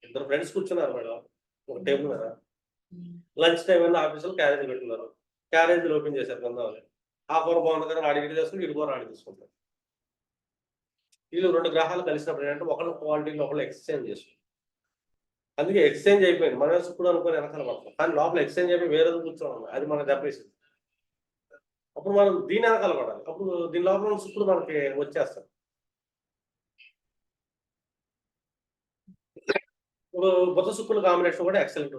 2 ఫ్రెండ్స్ కూర్చున్నారు మేడం ఒక టేబుల్ మీద, లంచ్ టైం అయినా ఆఫీసులో క్యారేజీలు పెట్టున్నారు, క్యారేజీలు ఓపెన్ చేశారు కొందామని. ఆ కూర బాగుంది కదా, ఆడి ఇటు చేసుకుని ఇటు కూర ఆడి తీసుకుంటారు. వీళ్ళు 2 గ్రహాలు కలిసినప్పుడు ఏంటంటే ఒకళ్ళ క్వాలిటీలో ఒకళ్ళు ఎక్స్చేంజ్ చేసుకుంటారు. అందుకే ఎక్స్చేంజ్ అయిపోయింది, మనమే శుక్రుడు అనుకుని వెనకాల పడతాం, కానీ లోపల ఎక్స్చేంజ్ అయిపోయి వేరే కూర్చోవాలి, అది మనకు దెబ్బేసింది. అప్పుడు మనం దీని వెనకాల పడాలి, అప్పుడు దీని లోపల శుక్రుడు మనకి వచ్చేస్తాడు. ఇప్పుడు బుధ శుక్రుడు కాంబినేషన్ కూడా ఎక్సలెంట్,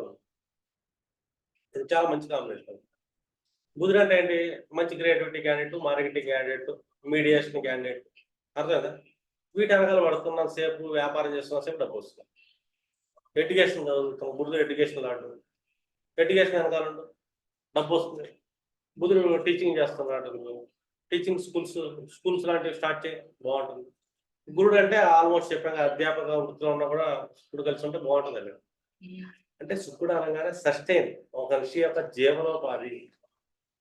ఇది చాలా మంచి కాంబినేషన్. బుధుడు అంటే ఏంటి, మంచి creativity candidate, marketing candidate, mediation candidate, అర్థం కదా. వీటి వెనకాల పడుతున్న సేపు వ్యాపారం చేస్తున్న సేపు డబ్బు వస్తుంది. ఎడ్యుకేషన్ చదువుతాం, బుధుడు ఎడ్యుకేషన్ లాంటి ఎడ్యుకేషన్ వెనకాల డబ్బు వస్తుంది. బుధుడు టీచింగ్ చేస్తున్నాడు, టీచింగ్ స్కూల్స్ లాంటివి స్టార్ట్ చేయి, బాగుంటుంది. గురుడు అంటే ఆల్మోస్ట్ చెప్పాక అధ్యాపక వృత్తిలో ఉన్నా కూడా శుక్రుడు కలిసి ఉంటే బాగుంటుందండి. అంటే శుక్రుడు అనగానే సస్టైన్, ఒక మనిషి యొక్క జీవనోపాధి,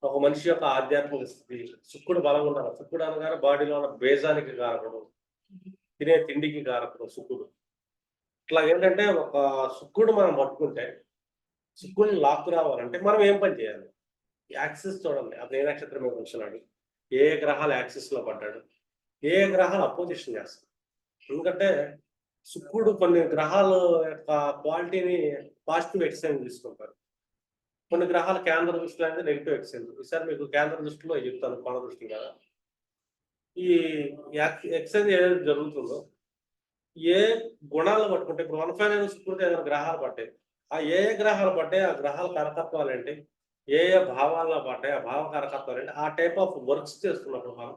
ఒక మనిషి యొక్క ఆధ్యాత్మిక స్థితి. శుక్రుడు బలంగా ఉన్నారు. శుక్రుడు అనగానే బాడీలో ఉన్న బేజానికి కారకుడు, తినే తిండికి కారకుడు శుక్రుడు. ఇట్లా ఏంటంటే ఒక శుక్రుడు మనం పట్టుకుంటే, శుక్రుడిని లాక్కు రావాలంటే మనం ఏం పని చేయాలి, యాక్సిస్ చూడండి, అతను ఏ నక్షత్రం మీద కూర్చున్నాడు, ఏ గ్రహాలు యాక్సిస్ లో పడ్డాడు, ఏ గ్రహాలు అపోజిషన్ చేస్తాడు. ఎందుకంటే శుక్రుడు కొన్ని గ్రహాల యొక్క క్వాలిటీని పాజిటివ్ ఎక్స్చేంజ్ తీసుకుంటారు, కొన్ని గ్రహాల కేంద్ర దృష్టిలో అనేది నెగిటివ్ ఎక్స్చేంజ్. ఈసారి మీకు కేంద్ర దృష్టిలో చెప్తాను, కోణ దృష్టి కదా. ఈ ఎక్స్చేంజ్ ఏదైతే జరుగుతుందో, ఏ గుణాలను పట్టుకుంటే, ఇప్పుడు 159 శుక్రుడికి ఏదైనా గ్రహాలు పట్టాయి, ఆ ఏ గ్రహాలు పట్టాయి, ఆ గ్రహాల కారకత్వాలు ఏంటి, ఏ భావాల్లో పడ్డాయి, ఆ భావ కారకత్వాలు ఏంటి, ఆ టైప్ ఆఫ్ వర్క్స్ చేస్తున్నప్పుడు మనం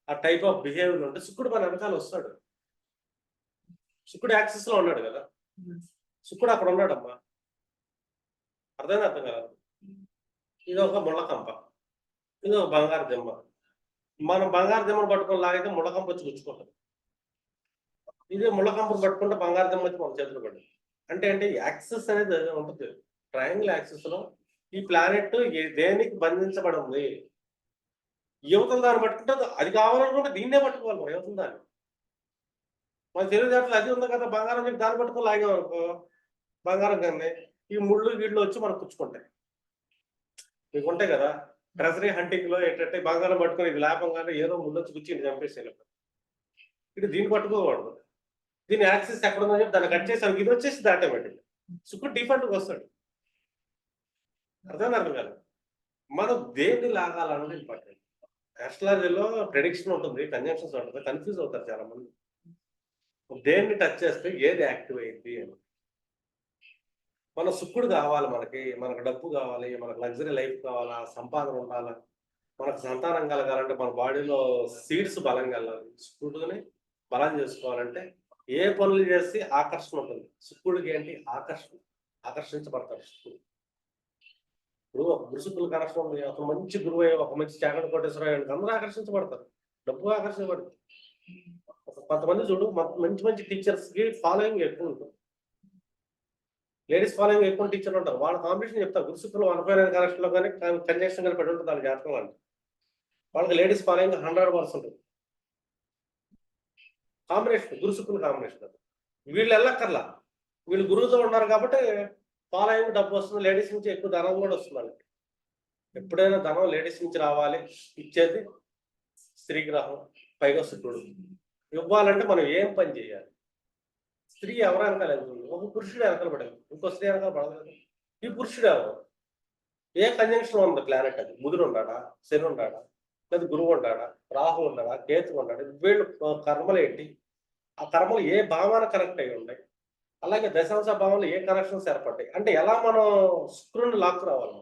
ఆ టైప్ ఆఫ్ బిహేవియర్ ఉంటే శుక్రుడు మన వెనకాల వస్తాడు. శుక్రుడు యాక్సిస్ లో ఉన్నాడు కదా, శుక్రుడు అక్కడ ఉన్నాడమ్మా, అర్థం కాదు. ఇది ఒక ముళ్ళకంప, ఇది ఒక బంగారు దిమ్మ. మనం బంగారు దిమ్మను పట్టుకొని లాగితే ముళ్ళకంప వచ్చి గుచ్చుకుంటది. ఇదే ముళ్ళకంపను పట్టుకుంటే బంగారు దిమ్మ వచ్చి మన చేతిలో పడింది. అంటే యాక్సిస్ అనేది ఉంటుంది. ట్రయాంగిల్ యాక్సిస్ లో ఈ ప్లానెట్ దేనికి బంధించబడి ఉంది, యువతల దాన్ని పట్టుకుంటే అది కావాలనుకుంటే దీన్నే పట్టుకోవాలి మనం యువతల దాన్ని. మన తెలివితేటలు అది ఉంది కదా బంగారం చెప్పి దాన్ని పట్టుకొని లాగామనుకో బంగారం కన్నీ ఈ ముళ్ళు గీళ్ళు వచ్చి మనకు పుచ్చుకుంటాయి. మీకు ఉంటాయి కదా ట్రెజరీ హంటింగ్ లో ఏంటంటే బంగారం పట్టుకొని ఇది లేపంగానే ఏదో ముళ్ళు వచ్చి గుచ్చి చంపేసేయాలి. ఇది దీన్ని పట్టుకోకూడదు. దీని యాక్సిస్ ఎక్కడ ఉందని చెప్పి దాన్ని కట్ చేసాను ఇది వచ్చేసి ఆటోమేటిక్ సుక్కుడు డిఫాల్ట్గా వస్తాడు. అర్థం కాదు. మనం దేన్ని లాగాలన్నది ఇంపార్టెంట్. ఆస్ట్రాలజీలో ప్రెడిక్షన్ ఉంటుంది, కన్జంక్షన్స్ ఉంటుంది, కన్ఫ్యూజ్ అవుతారు చాలా మంది. దేన్ని టచ్ చేస్తే ఏది యాక్టివ్ అయింది అని. మన సుక్కుడు కావాలి, మనకు డబ్బు కావాలి, మనకు లగ్జరీ లైఫ్ కావాలా, సంపాదన ఉండాలా, మనకు సంతానం కలగాలంటే మన బాడీలో సీడ్స్ బలం కలగాలి. సుక్కుడుని బలం చేసుకోవాలంటే ఏ పనులు చేసి ఆకర్షణ ఉంటుంది. సుక్కుడికి ఏంటి ఆకర్షించబడతాడు సుక్కుడు. ఇప్పుడు ఒక గురుసుకులు కనెక్షన్ ఉంది, ఒక మంచి గురువు ఒక మంచి చాకటి కోటేశ్వరరావు అందరూ ఆకర్షించబడతారు, డబ్బు ఆకర్షించబడుతుంది. కొంతమంది చూడు మంచి మంచి టీచర్స్ కి ఫాలోయింగ్ ఎక్కువ ఉంటుంది. లేడీస్ ఫాలోయింగ్ ఎక్కువ టీచర్లు ఉంటారు, వాళ్ళ కాంపిటీషన్ చెప్తారు. గురుసుకులు 109 కనెక్షన్ లో కానీ కంజక్షన్ కానీ పెట్టి ఉంటుంది వాళ్ళ జాతకం అంటే వాళ్ళకి లేడీస్ ఫాలోయింగ్ 100% ఉంటుంది. కాంబినేషన్ గురుసుకులు కాంబినేషన్. వీళ్ళు వెళ్ళక్కర్లా, వీళ్ళు గురువుతో ఉన్నారు కాబట్టి ఫాలోయింగ్ డబ్బు వస్తుంది, లేడీస్ నుంచి ఎక్కువ ధనం కూడా వస్తుంది వాళ్ళకి. ఎప్పుడైనా ధనం లేడీస్ నుంచి రావాలి, ఇచ్చేది స్త్రీ గ్రహం, పైగా శుక్రుడు. ఇవ్వాలంటే మనం ఏం పని చేయాలి? స్త్రీ ఎవరు వెనకాల వెళ్తుంది? ఒక పురుషుడు వెనకాల పడాలి, ఇంకో స్త్రీ వెనకాల పడలేదు. ఈ పురుషుడు ఎవరు? ఏ కంజంక్షన్ ఉంది ప్లానెట్? అది బుధుడు ఉన్నాడా, శని ఉన్నాడా, లేదా గురువు ఉన్నాడా, రాహు ఉన్నాడా, కేతు ఉన్నాడా? వీళ్ళు కర్మలు ఏంటి? ఆ కర్మలు ఏ భావాన కనెక్ట్ అయి ఉన్నాయి? అలాగే దశాంశ భావంలో ఏ కనెక్షన్స్ ఏర్పడ్డాయి? అంటే ఎలా మనం శుక్రుడిని లాక్కు రావాలి?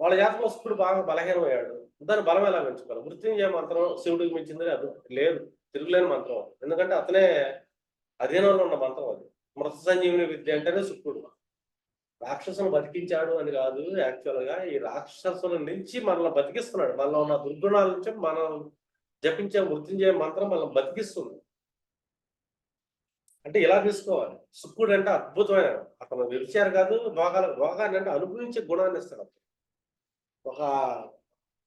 వాళ్ళ జాతకంలో శుక్రుడు బాగా బలహీనమయ్యాడు, దాని బలం ఎలా పెంచుకోవాలి? మృత్యుంజయ మంత్రం శివుడికి మించింది అది లేదు, తిరుగులేని మంత్రం. ఎందుకంటే అతనే అధీనంలో ఉన్న మంత్రం అది. మృత సంజీవిని విద్య అంటేనే శుక్రుడు. రాక్షసులను బతికించాడు అని కాదు, యాక్చువల్ గా ఈ రాక్షసుల నుంచి మనల్ని బతికిస్తున్నాడు. మనలో ఉన్న దుర్గుణాల నుంచి మనం జపించే మృత్యుంజయ మంత్రం మనల్ని బతికిస్తుంది. అంటే ఇలా తీసుకోవాలి. శుక్రుడు అంటే అద్భుతమైన, అతను వ్యభిచారు కాదు, భోగాన్ని అంటే అనుభవించే గుణాన్ని ఇస్తాడు. ఒక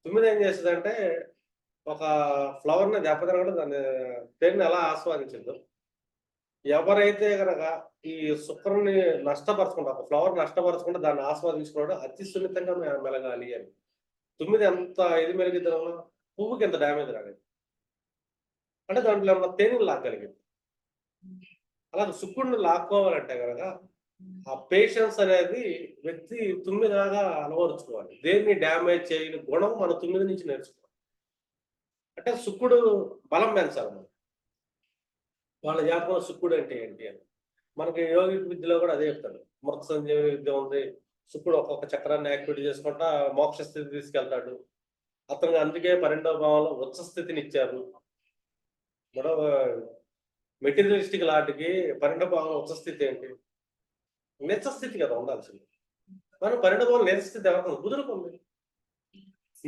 తుమ్మిది ఏం చేస్తుందంటే ఒక ఫ్లవర్ని దెబ్బతినకుండా దాన్ని దేన్ని ఎలా ఆస్వాదించదు. ఎవరైతే కనుక ఈ శుక్రుని నష్టపరచకుండా, ఒక ఫ్లవర్ నష్టపరచకుండా దాన్ని ఆస్వాదించుకున్నాడో అతి సున్నితంగా మెలగాలి అని. తుమ్మిది ఎంత ఇది మెలిగిద్దా పువ్వుకి ఎంత డ్యామేజ్ రాలేదు, అంటే దాంట్లో ఉన్న తేనెలు లాగలిగింది. అలాగే శుక్రుడిని లాక్కోవాలంటే కనుక ఆ పేషెన్స్ అనేది వ్యక్తి తుమ్మిదాగా అలవరుచుకోవాలి. దేన్ని డ్యామేజ్ చేయని గుణం మన తుమ్మిది నుంచి నేర్చుకోవాలి. అంటే శుక్రుడు బలం పెంచాలి మనం. వాళ్ళ జాతకంలో శుక్రుడు అంటే ఏంటి అని మనకి యోగిక విద్యలో కూడా అదే చెప్తాడు. మృత సంజీవని విద్య ఉంది, శుక్రుడు ఒక్కొక్క చక్రాన్ని యాక్టివిటీ చేసుకుంటా మోక్ష స్థితి తీసుకెళ్తాడు. అతను అందుకే 12వ భావంలో ఉచ్చ స్థితిని ఇచ్చారు. మనం మెటీరియలిస్టిక్ లాంటికి 12వ భావంలో ఉచ్చ స్థితి ఏంటి? నిజస్థితి కదా ఉండాల్సింది. మనం 12వ భావంలో నిజస్థితి ఎవరికి బుధుడికి ఉంది.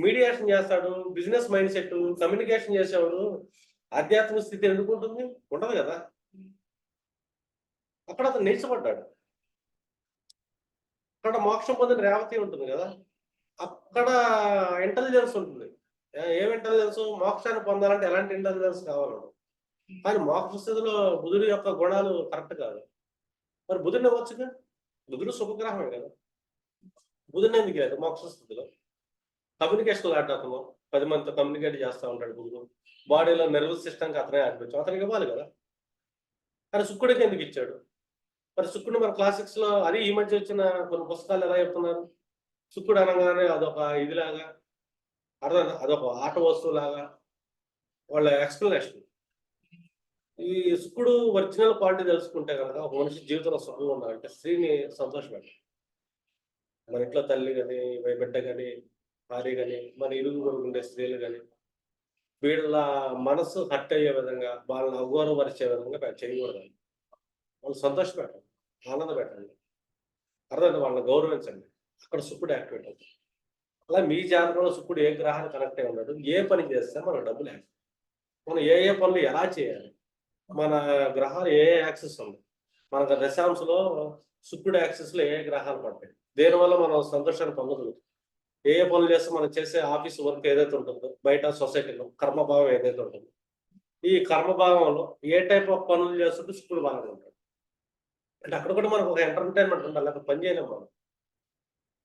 మీడియేషన్ చేస్తాడు, బిజినెస్ మైండ్ సెట్, కమ్యూనికేషన్ చేసేవాడు. ఆధ్యాత్మిక స్థితి ఎందుకు ఉంటుంది? ఉండదు కదా. అక్కడ అతను నిలిచబడ్డాడు. అక్కడ మోక్షం పొందిన రేవతి ఉంటుంది కదా, అక్కడ ఇంటెలిజెన్స్ ఉంటుంది. ఏం ఇంటెలిజెన్స్? మోక్షాన్ని పొందాలంటే ఎలాంటి ఇంటెలిజెన్స్ కావాలి? కానీ మోక్ష స్థితిలో బుధుడి యొక్క గుణాలు కరెక్ట్ కాదు. మరి బుధుడిని ఇవ్వచ్చుగా, బుధుడు శుభగ్రహమే కదా. బుధుడిని ఎందుకు లేదు మోక్ష స్థితిలో? కమ్యూనికేషన్ ఆడటం, 10 మందితో కమ్యూనికేట్ చేస్తూ ఉంటాడు బుధుడు. బాడీలో నర్వస్ సిస్టమ్కి అతనే ఆడిపించాం, అతనికి ఇవ్వాలి కదా. కానీ శుక్రుడికి ఎందుకు ఇచ్చాడు? మరి శుక్రుడు మన క్లాసిక్స్ లో అది ఈ మధ్య వచ్చిన కొన్ని పుస్తకాలు ఎలా చెప్తున్నారు? శుక్రుడు అనగానే అదొక ఇదిలాగా, అదొక ఆట వస్తువు లాగా వాళ్ళ ఎక్స్ప్లెనేషన్. ఈ శుక్రుడు ఒరిజినల్ క్వాలిటీ తెలుసుకుంటే కనుక ఒక మనిషి జీవితంలో సుఖంగా ఉండాలంటే స్త్రీని సంతోషపెట్టాలి. మన ఇంట్లో తల్లి కానీ, బిడ్డ కానీ, భార్య కానీ, మన ఇరుగు ఉండే స్త్రీలు కానీ వీళ్ళ మనసు హర్ట్ అయ్యే విధంగా, వాళ్ళని అగౌరవపరిచే విధంగా చేయకూడదు. వాళ్ళు సంతోషపెట్టండి, ఆనంద పెట్టండి, అర్థం వాళ్ళని గౌరవించండి. అక్కడ శుక్రుడు యాక్టివేట్ అవుతుంది. అలా మీ జాతకంలో శుక్రుడు ఏ గ్రహాన్ని కనెక్ట్ అయి ఉన్నాడు, ఏ పని చేస్తే మనకు డబ్బులు యాక్టివ్, మనం ఏ పనులు ఎలా చేయాలి, మన గ్రహాలు ఏ యాక్సెస్ ఉంది, మనకు దశాంశలో శుక్రుడు యాక్సెస్ లో ఏ గ్రహాలు పడతాయి, దేనివల్ల మనం సంతోషాన్ని పొందగలుగుతాం, ఏ పనులు చేస్తే మనం చేసే ఆఫీస్ వర్క్ ఏదైతే ఉంటుందో, బయట సొసైటీలో కర్మభావం ఏదైతే ఉంటుందో, ఈ కర్మభావంలో ఏ టైప్ ఆఫ్ పనులు చేస్తుంటే శుక్రుడు బాగా ఉంటాడు. అంటే అక్కడ కూడా మనకు ఒక ఎంటర్టైన్మెంట్ ఉండాలి, అక్కడ పని చేయలేము మనం.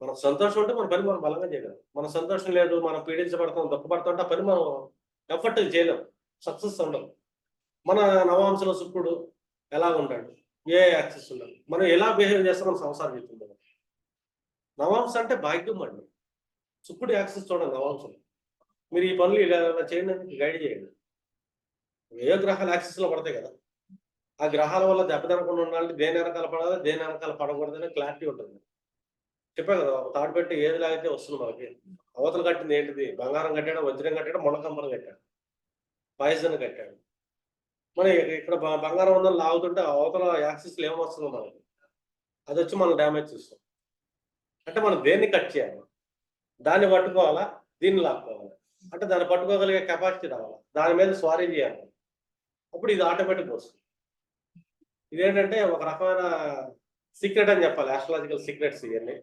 మనకు సంతోషం ఉంటే మన పని మనం బలంగా చేయగలం. మన సంతోషం లేదు, మనం పీడించబడతాం, దుఃఖపడతాం, ఆ పని మనం ఎఫర్ట్ చేయలేం, సక్సెస్ ఉండదు. మన నవాంశలో శుక్రుడు ఎలా ఉంటాడు, ఏ యాక్సెస్ ఉన్నాడు, మనం ఎలా బిహేవ్ చేస్తే మన సంసారం చెప్తుంది. నవాంశ అంటే భాగ్యం అండి. శుక్రుడు యాక్సెస్ చూడండి నవాంశం, మీరు ఈ పనులు ఇలా చేయండి అని గైడ్ చేయండి. ఏ గ్రహాలు యాక్సెస్ లో పడతాయి కదా, ఆ గ్రహాల వల్ల దెబ్బతినకుండా ఉండాలంటే దేని వెనకాల పడాలి, దేని వెనకాల పడకూడదని క్లారిటీ ఉంటుంది. చెప్పా కదా, ఒక తాడు పెట్టి ఏది లాగితే వస్తుంది మనకి. అవతల కట్టింది ఏంటిది, బంగారం కట్టాడు, వజ్రం కట్టాడు, ముళ్ళకంబరం కట్టాడు, పాయిజన్ కట్టాడు. మనం ఇక్కడ బంగారం ఉందని లాగుతుంటే అవతల యాక్సిస్లో ఏమొస్తుందో మనకి, అది వచ్చి మనం డ్యామేజ్ చేస్తాం. అంటే మనం దేన్ని కట్ చేయాలి, దాన్ని పట్టుకోవాలా, దీన్ని లాక్కోవాలి, అంటే దాన్ని పట్టుకోగలిగే కెపాసిటీ రావాలా, దాని మీద స్వారీ చేయాలి, అప్పుడు ఇది ఆటోమేటిక్ వస్తుంది. ఇదేంటంటే ఒక రకమైన సీక్రెట్ అని చెప్పాలి, ఆస్ట్రాలజికల్ సీక్రెట్స్ ఇవన్నీ.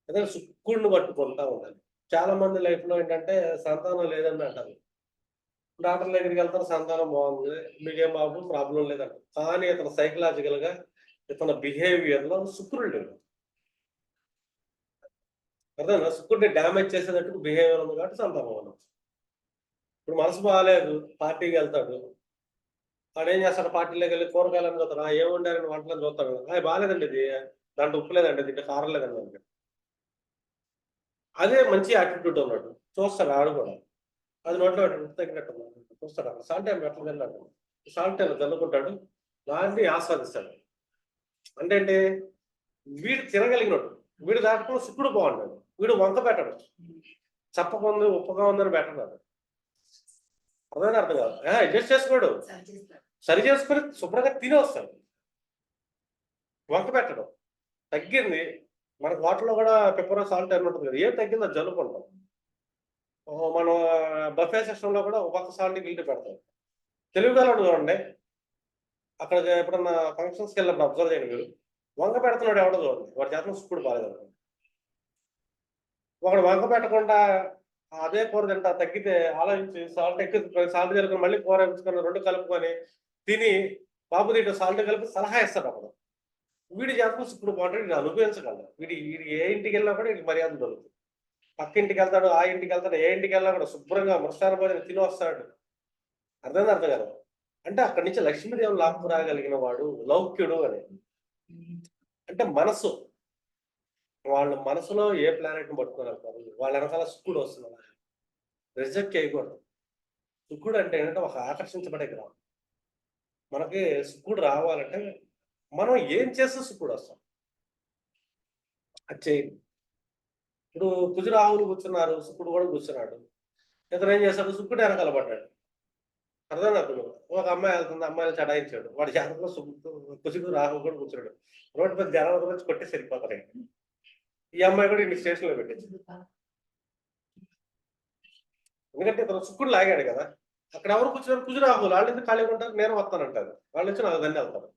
అదే శుక్రుడిని పట్టుకుంటా ఉండాలి. చాలా మంది లైఫ్లో ఏంటంటే సంతానం లేదని అంటారు, డాక్టర్ దగ్గరికి వెళ్తారు, సంతానం బాగుంది, మీకేం బాబు ప్రాబ్లం లేదంట. కానీ ఇతను సైకలాజికల్ గా, ఇతని బిహేవియర్ లో శుక్రుడు లేదు. అర్థం, శుక్రుడిని డ్యామేజ్ చేసేటట్టు బిహేవియర్ ఉంది కాబట్టి సంతానం ఉండదు. ఇప్పుడు మనసు బాగాలేదు, పార్టీకి వెళ్తాడు, వాడు ఏం చేస్తాడు, పార్టీలోకి వెళ్ళి కూరగాయలను చూస్తాడు, ఏముండారని వంటలను చూస్తాడు, అది బాగాలేదండి, ఇది దాంట్లో ఉప్పు లేదండి, దీంట్లో కారం లేదండి. అదే మంచి యాటిట్యూడ్ ఉన్నాడు, చూస్తాడు ఆడు కూడా, అది నోట్లో తగినట్టు చూస్తాడు, అక్కడ సాల్ట్ టైం ఎట్లా తిన్నాడు, సాల్ట్ టైం చల్లుకుంటాడు, దాన్ని ఆస్వాదిస్తాడు. అంటే ఏంటి, వీడు తినగలిగినట్టు, వీడు దాంట్లో శుక్రుడు బాగుంటాడు, వీడు వంక పెట్టడు, చప్పగా ఉంది ఉప్పగా ఉందని పెట్టడు, అర్థమైనా అర్థం కాదు, అడ్జస్ట్ చేసుకోడు, సరి చేసుకుని శుభ్రంగా తిని వస్తాడు, వంక పెట్టడం. తగ్గింది, మనకు వాటర్లో కూడా పెప్పర్ సాల్ట్ అని ఉంటుంది కదా, ఏం తగ్గిందో జల్లుకుంటాం. మనం బఫే సెక్షన్లో కూడా ఒక పక్క సాల్ట్ గిల్ట్ పెడతాం. తెలుగుగలడు చూడండి, అక్కడ ఎప్పుడన్నా ఫంక్షన్స్కి వెళ్ళినప్పుడు అబ్జర్వ్ చేయండి మీరు, వంక పెడుతున్నాడు ఎవడో చూడండి, వాడి చేతను శుక్రుడు బాగాలేదు. ఒకడు వంక పెట్టకుండా అదే కూర తింటా, తగ్గితే ఆలోచించి సాల్ట్ ఎక్కువ, సాల్ట్ కలుపుకొని మళ్ళీ కూర ఎంచుకొని రెండు కలుపుకొని తిని బాబు దీంట్లో సాల్ట్ కలిపి సలహా ఇస్తాడు. అప్పుడు వీడి చేతను శుక్రుడు బాగుంటాడు, వీడు అనుభవించగలడు, వీడి ఏ ఇంటికి వెళ్ళినా కూడా వీడికి మర్యాద దొరుకుతుంది. పక్క ఇంటికి వెళ్తాడు, ఆ ఇంటికి వెళ్తాడు, ఏ ఇంటికి వెళ్ళినా కూడా శుభ్రంగా మృష్టాన భోజనం తిని వస్తాడు. అర్థం కదా, అంటే అక్కడి నుంచి లక్ష్మీదేవుని లాక్కు రాగలిగిన వాడు లౌక్యుడు అని. అంటే మనసు, వాళ్ళ మనసులో ఏ ప్లానెట్ని పట్టుకొని వెళ్తారు, వాళ్ళ వెనకాల శుక్రుడు వస్తున్నాడు, రిజెక్ట్ చేయకూడదు. శుక్రుడు అంటే ఏంటంటే ఒక ఆకర్షించబడే గ్రహం. మనకి శుక్రుడు రావాలంటే మనం ఏం చేస్తే శుక్రుడు వస్తాం, అది చేయండి. ఇప్పుడు కుజురాహులు కూర్చున్నారు, శుక్రుడు కూడా కూర్చున్నాడు, ఇతను ఏం చేస్తాడు, శుక్రుడు వెనకాల పడ్డాడు. అర్థం నాకు, ఒక అమ్మాయి వెళ్తుంది, అమ్మాయిని చడాయించాడు, వాడి జాతకంలో కుజుడు రాహులు కూడా కూర్చున్నాడు, రోడ్డు పెద్ద జనాల గురించి కొట్టి సరిపోతాడు. ఈ అమ్మాయి కూడా ఇన్ని స్టేషన్లో పెట్టింది, ఎందుకంటే ఇతను శుక్రుడు లాగాడు కదా. అక్కడ ఎవరు కూర్చున్నారు, కుజురాహులు, వాళ్ళు ఎందుకు ఖాళీగా ఉంటారు, నేను వస్తానంటారు, వాళ్ళు వచ్చి నాకు దాన్ని వెళ్తారు.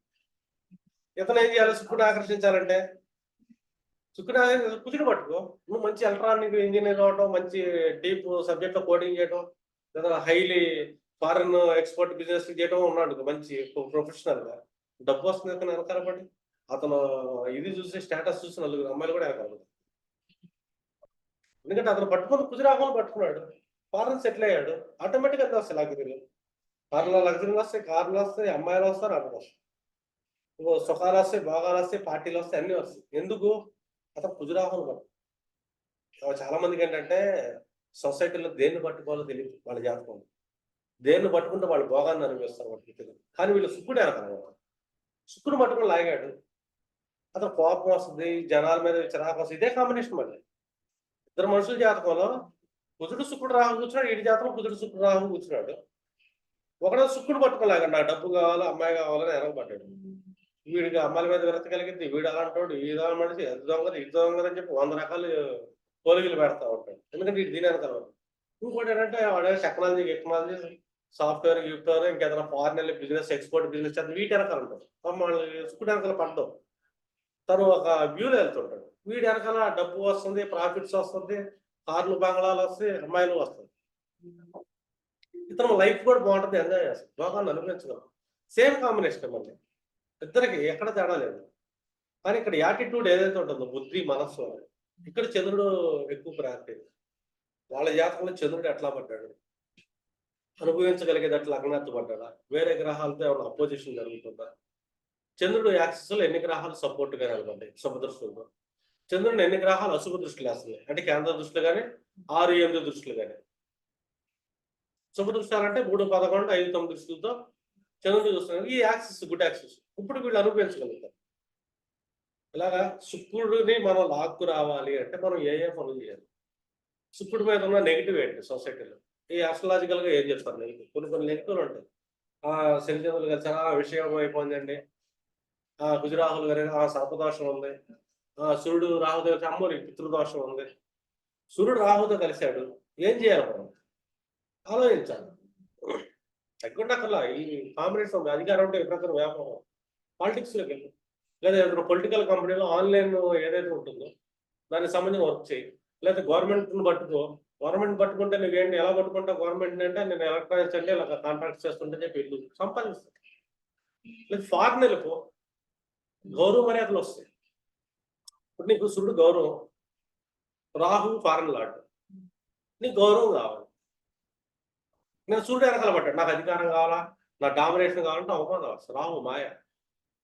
ఇతను ఏం చేయాలి, శుక్రుడు ఆకర్షించాలంటే కుజుడు పట్టుకో, నువ్వు మంచి ఎలక్ట్రానిక్ ఇంజనీర్ అవడం, మంచి డీప్ సబ్జెక్ట్ లో కోడింగ్ చేయడం, లేదా హైలీ ఫారెన్ ఎక్స్పోర్ట్ బిజినెస్ చేయడం ఉన్నాడు, మంచి ప్రొఫెషనల్ గా డబ్బు వస్తుంది. అతను వెనకాల పడి అతను ఇది చూసి స్టేటస్ చూసి నలుగురు అమ్మాయిలు కూడా వెనకాల, ఎందుకంటే అతను పట్టుకుని కుజురాహులు పట్టుకున్నాడు, ఫారెన్ సెటిల్ అయ్యాడు, ఆటోమేటిక్ గా వస్తాయి లగ్జరీలు, ఫారెన్లో లగ్జరీలు వస్తాయి, కార్లు వస్తాయి, అమ్మాయిలు వస్తారు, అందరూ వస్తాయి, సుఖాలు వస్తాయి, భోగాలు వస్తాయి, పార్టీలు వస్తాయి, అన్ని వస్తాయి. ఎందుకు, అతను కుజురాహులు పట్టు. చాలా మందికి ఏంటంటే సొసైటీలో దేన్ని పట్టుకోవాలో తెలియదు, వాళ్ళ జాతకం దేన్ని పట్టుకుంటే వాళ్ళు భోగాన్ని అనుభవిస్తారు వాళ్ళకి తెలియదు. కానీ వీళ్ళు శుక్రుడు వెనకాల, శుక్రుడు పట్టుకుని లాగాడు, అతను కోపం వస్తుంది, జనాల మీద చిరాకు వస్తుంది, ఇదే కాంబినేషన్. మళ్ళీ ఇద్దరు మనుషుల జాతకంలో కుజుడు శుక్రుడు రాహు కూర్చున్నాడు, వీడి జాతకం కుజుడు శుక్రుడు రాహు కూర్చున్నాడు, ఒకడే శుక్రుడు పట్టుకోలేక నాకు డబ్బు కావాలి, అమ్మాయి కావాలని ఎనగబడ్డాడు. వీడికి అమ్మాయిల మీద విరక్తి కలిగిద్ది. వీడు అలాంటోడు, ఈడు మనిషి, అది దొంగది, ఇది దొంగది అని చెప్పి 100 రకాలు పోలికలు పెడతా ఉంటాడు. ఎందుకంటే ఈడు దీని వెనకాల ఉన్నాడు. ఇంకోటేంటంటే వాడేమో టెక్నాలజీ, గిక్నాలజీ, సాఫ్ట్‌వేర్, గిఫ్ట్‌వేర్ ఇంకేదైనా ఫారిన్ ఎళ్లి బిజినెస్, ఎక్స్‌పోర్ట్ బిజినెస్ చేస్తే వీటి వెనకాల ఉంటాడు. పాపం వాళ్ళని సుక్కుడు వెనకాల పడ్డం. తను ఒక వ్యూలో వెళ్తుంటాడు. వీడి వెనకాల డబ్బు వస్తుంది, ప్రాఫిట్స్ వస్తుంది, కార్లు, బంగ్లాలు వస్తాయి, అమ్మాయిలు వస్తాయి. ఇతను లైఫ్ కూడా బాగుంటుంది, ఎంజాయ్ చేస్తాడు, లోకాన్ని అనుభవించగలరు. సేమ్ కాంబినేషన్ మళ్ళీ ఇద్దరికి ఎక్కడ తేడా లేదు. కానీ ఇక్కడ యాటిట్యూడ్ ఏదైతే ఉంటుందో బుద్ధి, మనస్సు అనేది, ఇక్కడ చంద్రుడు ఎక్కువ ప్రయారిటీ. వాళ్ళ జాతకంలో చంద్రుడు ఎట్లా పడ్డాడు, అనుభవించగలిగేది అట్లా అజ్ఞాతపడ్డా, వేరే గ్రహాలతో ఏమైనా అపోజిషన్ జరుగుతుందా, చంద్రుడు యాక్సిస్ లో ఎన్ని గ్రహాలు సపోర్ట్ గా నిలబడ్డాయి శుభదృష్టిలో, చంద్రుడిని ఎన్ని గ్రహాలు అశుభ దృష్టిలు వేస్తున్నాయి, అంటే కేంద్ర దృష్టిలు కానీ 6, 8 దృష్టిలు కానీ. శుభ దృష్టాలు అంటే 3, 11, 5, 9 దృష్టిలతో చంద్రుడు చూస్తున్నారు. ఈ యాక్సిస్ గుడ్ యాక్సిస్. ఇప్పుడు వీళ్ళు అనుభవించగలుగుతారు. ఇలాగా శుక్రుడిని మనం లాక్కు రావాలి అంటే మనం ఏ పనులు చేయాలి. శుక్రుడి మీద ఉన్న నెగిటివ్ ఏంటి సొసైటీలో, ఈ ఆస్ట్రాలజికల్ గా ఏం చెప్తారు నెగిటివ్, కొన్ని నెగిటివ్లు ఉంటాయి. శనిచంద్రులు కలిసి విషయం అయిపోయిందండి, కుజరాహులు గారి సర్పదోషం ఉంది, సూర్యుడు రాహుతో కలిసి అమ్మోని పితృదోషం ఉంది. సూర్యుడు రాహుతో కలిశాడు, ఏం చేయాలి మనం ఆలోచించాలి. తగ్గకుండా ఈ కాంబినేషన్ ఉంది. అధికారం అంటే ఎప్పుడైనా వ్యాపారం, పాలిటిక్స్లోకి వెళ్ళి, లేదా ఏదైనా పొలిటికల్ కంపెనీలో ఆన్లైన్ ఏదైతే ఉంటుందో దానికి సంబంధించిన వర్క్ చేయి, లేదా గవర్నమెంట్ని పట్టుకో. గవర్నమెంట్ పట్టుకుంటే నువ్వేంటి ఎలా పట్టుకుంటావు గవర్నమెంట్ అంటే, నేను ఎలక్ట్రానిక్స్ అంటే ఇలా కాంట్రాక్ట్ చేస్తుంటే చెప్పి వెళ్ళు సంపాదిస్తాను. లేదు ఫారెన్ వెళ్ళిపో, గౌరవ మర్యాదలు వస్తాయి. ఇప్పుడు నీకు సూర్యుడు గౌరవం, రాహు ఫారెన్ లాడ్, నీకు గౌరవం కావాలి. నేను సూర్యుడు వెనకాల పడ్డాడు, నాకు అధికారం కావాలా, నా డామినేషన్ కావాలంటే అవమానం వస్తుంది. రాహు మాయ,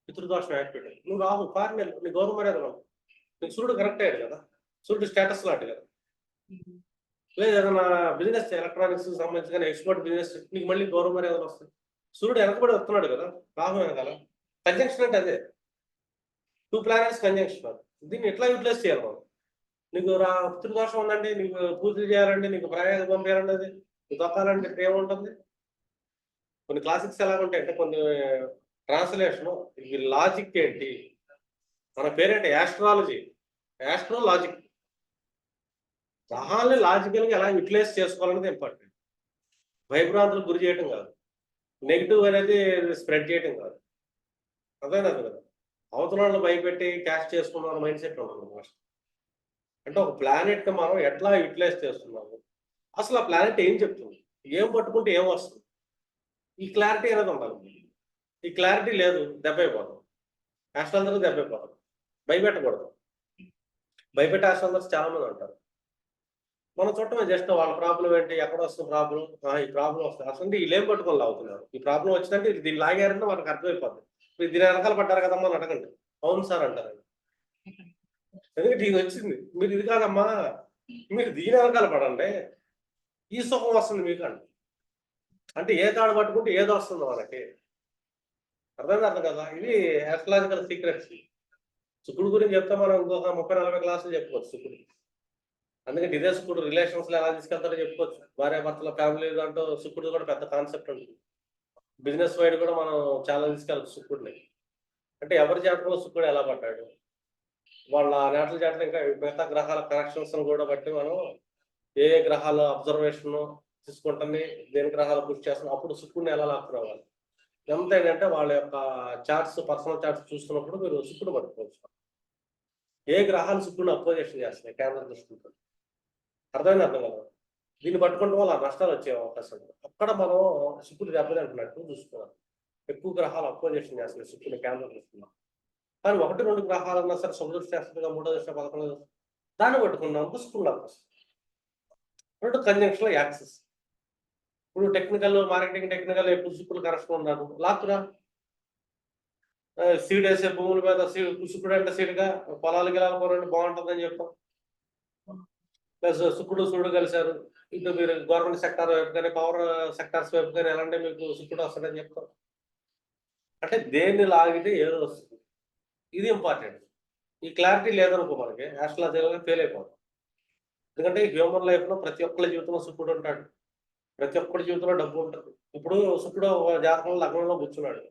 పితృదోషం యాక్టివేట్. నువ్వు రాహు ఫారెన్ వెళ్ళి నీ గౌరవ మర్యాదలు, నీకు సూర్యుడు కరెక్ట్ అయ్యాడు కదా, సూర్యుడు స్టేటస్ లాంటి కదా. లేదు ఏదైనా బిజినెస్, ఎలక్ట్రానిక్స్ సంబంధించి కానీ ఎక్స్పోర్ట్ బిజినెస్, నీకు మళ్ళీ గౌరవ మర్యాదలు వస్తాయి. సూర్యుడు వెనకబడి వస్తున్నాడు కదా, రాహు వెనకాల. కంజంక్షన్ అంటే అదే, 2 ప్లానెట్స్ కంజంక్షన్. దీన్ని ఎట్లా యూటిలైజ్ చేయాలి మనం? నీకు పితృదోషం ఉందండి, నీకు పూజలు చేయాలండి, నీకు ప్రయాగం పంపించాలండి, అది దొక్కాలంటే ఏముంటుంది. కొన్ని క్లాసిక్స్ ఎలాగుంటాయి అంటే, కొన్ని ట్రాన్స్లేషన్, ఈ లాజిక్ ఏంటి, మన పేరేంటి యాస్ట్రాలజీ, యాస్ట్రోలాజిక్. గ్రహాలని లాజికల్గా ఎలా యూటిలైజ్ చేసుకోవాలనేది ఇంపార్టెంట్. భయభ్రాంతులకు గురి చేయటం కాదు, నెగిటివ్ అనేది స్ప్రెడ్ చేయటం కాదు. అదేనా కదా, అవతల వాళ్ళు భయపెట్టి క్యాష్ చేసుకున్న మైండ్ సెట్ ఉంటుంది. అంటే ఒక ప్లానెట్ మనం ఎట్లా యూటిలైజ్ చేస్తున్నాము, అసలు ఆ ప్లానెట్ ఏం చెప్తుంది, ఏం పట్టుకుంటే ఏం వస్తుంది, ఈ క్లారిటీ అనేది ఉండాలి. ఈ క్లారిటీ లేదు, దెబ్బ అయిపోతాం. ఆస్ట్రాలజర్ దెబ్బ అయిపోతాం. భయపెట్టకూడదు. భయపెట్టే ఆస్ట్రాలజర్స్ చాలా మంది ఉంటారు. మనం చూడటమే జస్ట్ వాళ్ళ ప్రాబ్లం ఏంటి, ఎక్కడ వస్తుంది ప్రాబ్లం, ఈ ప్రాబ్లం వస్తుంది, అసలు వీళ్ళు ఏం పట్టుకొని లాగుతున్నారు, ఈ ప్రాబ్లం వచ్చిందంటే దీన్ని లాగారంటే వాళ్ళకి అర్థమైపోతుంది. మీరు దీని వెనకాల పడ్డారు కదమ్మా అని అడగండి, అవును సార్ అంటారు. ఎందుకంటే ఇది వచ్చింది, మీరు ఇది కాదమ్మా, మీరు దీని వెనకాల పడండి, ఈ సుఖం వస్తుంది మీకు అంటే ఏ తాడు పట్టుకుంటే ఏదో వస్తుందో మనకి. అర్థం కదా. ఇది ఆస్ట్రాలజికల్ సీక్రెట్స్. శుక్రుడు గురించి చెప్తే మనం ఇంకొక 30-40 క్లాసులు చెప్పుకోవచ్చు శుక్రుడు. అందుకని ఇదే శుక్రుడు రిలేషన్స్ లో ఎలా తీసుకెళ్తారో చెప్పుకోవచ్చు. భార్యాభర్తల ఫ్యామిలీ దాంట్లో శుక్రుడు కూడా పెద్ద కాన్సెప్ట్ ఉంటుంది. బిజినెస్ వైడ్ కూడా మనం చాలా తీసుకెళ్ళచ్చు శుక్రుడిని. అంటే ఎవరి జాతకంలో శుక్రుడు ఎలా పడ్డాడు, వాళ్ళ నేటల జాతకం, ఇంకా మిగతా గ్రహాల కనెక్షన్స్ కూడా బట్టి మనం ఏ గ్రహాల అబ్జర్వేషన్ తీసుకుంటుంది, దేని గ్రహాలు పుష్ చేస్తున్నాం, అప్పుడు శుక్రుడిని ఎలా లాక్కురావాలి. ఎంత ఏంటంటే వాళ్ళ యొక్క చార్ట్స్, పర్సనల్ చార్ట్స్ చూస్తున్నప్పుడు మీరు శుక్రుడు పట్టుకోవచ్చు. ఏ గ్రహాలు శుక్రుడిని అపోజిషన్ చేస్తున్నాయి కేంద్ర దృష్టితో, అర్థం కదా. దీన్ని పట్టుకుంటే వల్ల నష్టాలు వచ్చే అవకాశం ఉంది. అక్కడ మనం శుక్రుడు దెబ్బతింటున్నట్టు చూసుకోవాలి. ఎక్కువ గ్రహాలు అపోజిషన్ చేస్తున్నాయి శుక్రుడిని కేంద్ర దృష్టిలో. కానీ 1, 2 గ్రహాలు ఉన్నా సరే శుభదృష్టి చేస్తుందిగా, 3వ దృష్టి, 11వ దృష్టి, దాన్ని పట్టుకున్నాం శుక్రుడు వస్తుంది. 2 కంజంక్షన్ యాక్సిస్. ఇప్పుడు టెక్నికల్, మార్కెటింగ్ టెక్నికల్ ఎప్పుడు శుక్రుడు కరెక్షన్ ఉన్నారు, లాక్కురా. సీడ్ వేసే భూముల మీద శుక్రుడు అంటే సీడ్గా పొలాలు గిలాలు పోరండి బాగుంటుందని చెప్తాం. ప్లస్ శుక్రుడు సూర్యుడు కలిశారు, ఇటు మీరు గవర్నమెంట్ సెక్టార్ వైపు కానీ పవర్ సెక్టార్స్ వైపు కానీ ఎలాంటి మీకు శుక్రుడు వస్తుందని చెప్తాం. అంటే దేన్ని లాగితే ఏదో వస్తుంది, ఇది ఇంపార్టెంట్. ఈ క్లారిటీ లేదనుకో మనకి ఆస్ట్రాలజీగా ఫెయిల్ అయిపోతాం. ఎందుకంటే హ్యూమన్ లైఫ్ లో ప్రతి ఒక్కరి జీవితంలో శుక్రుడు ఉంటాడు, ప్రతి ఒక్కరి జీవితంలో డబ్బు ఉంటుంది. ఇప్పుడు శుక్రుడు జాతకంలో లగ్నంలో కూర్చున్నాడు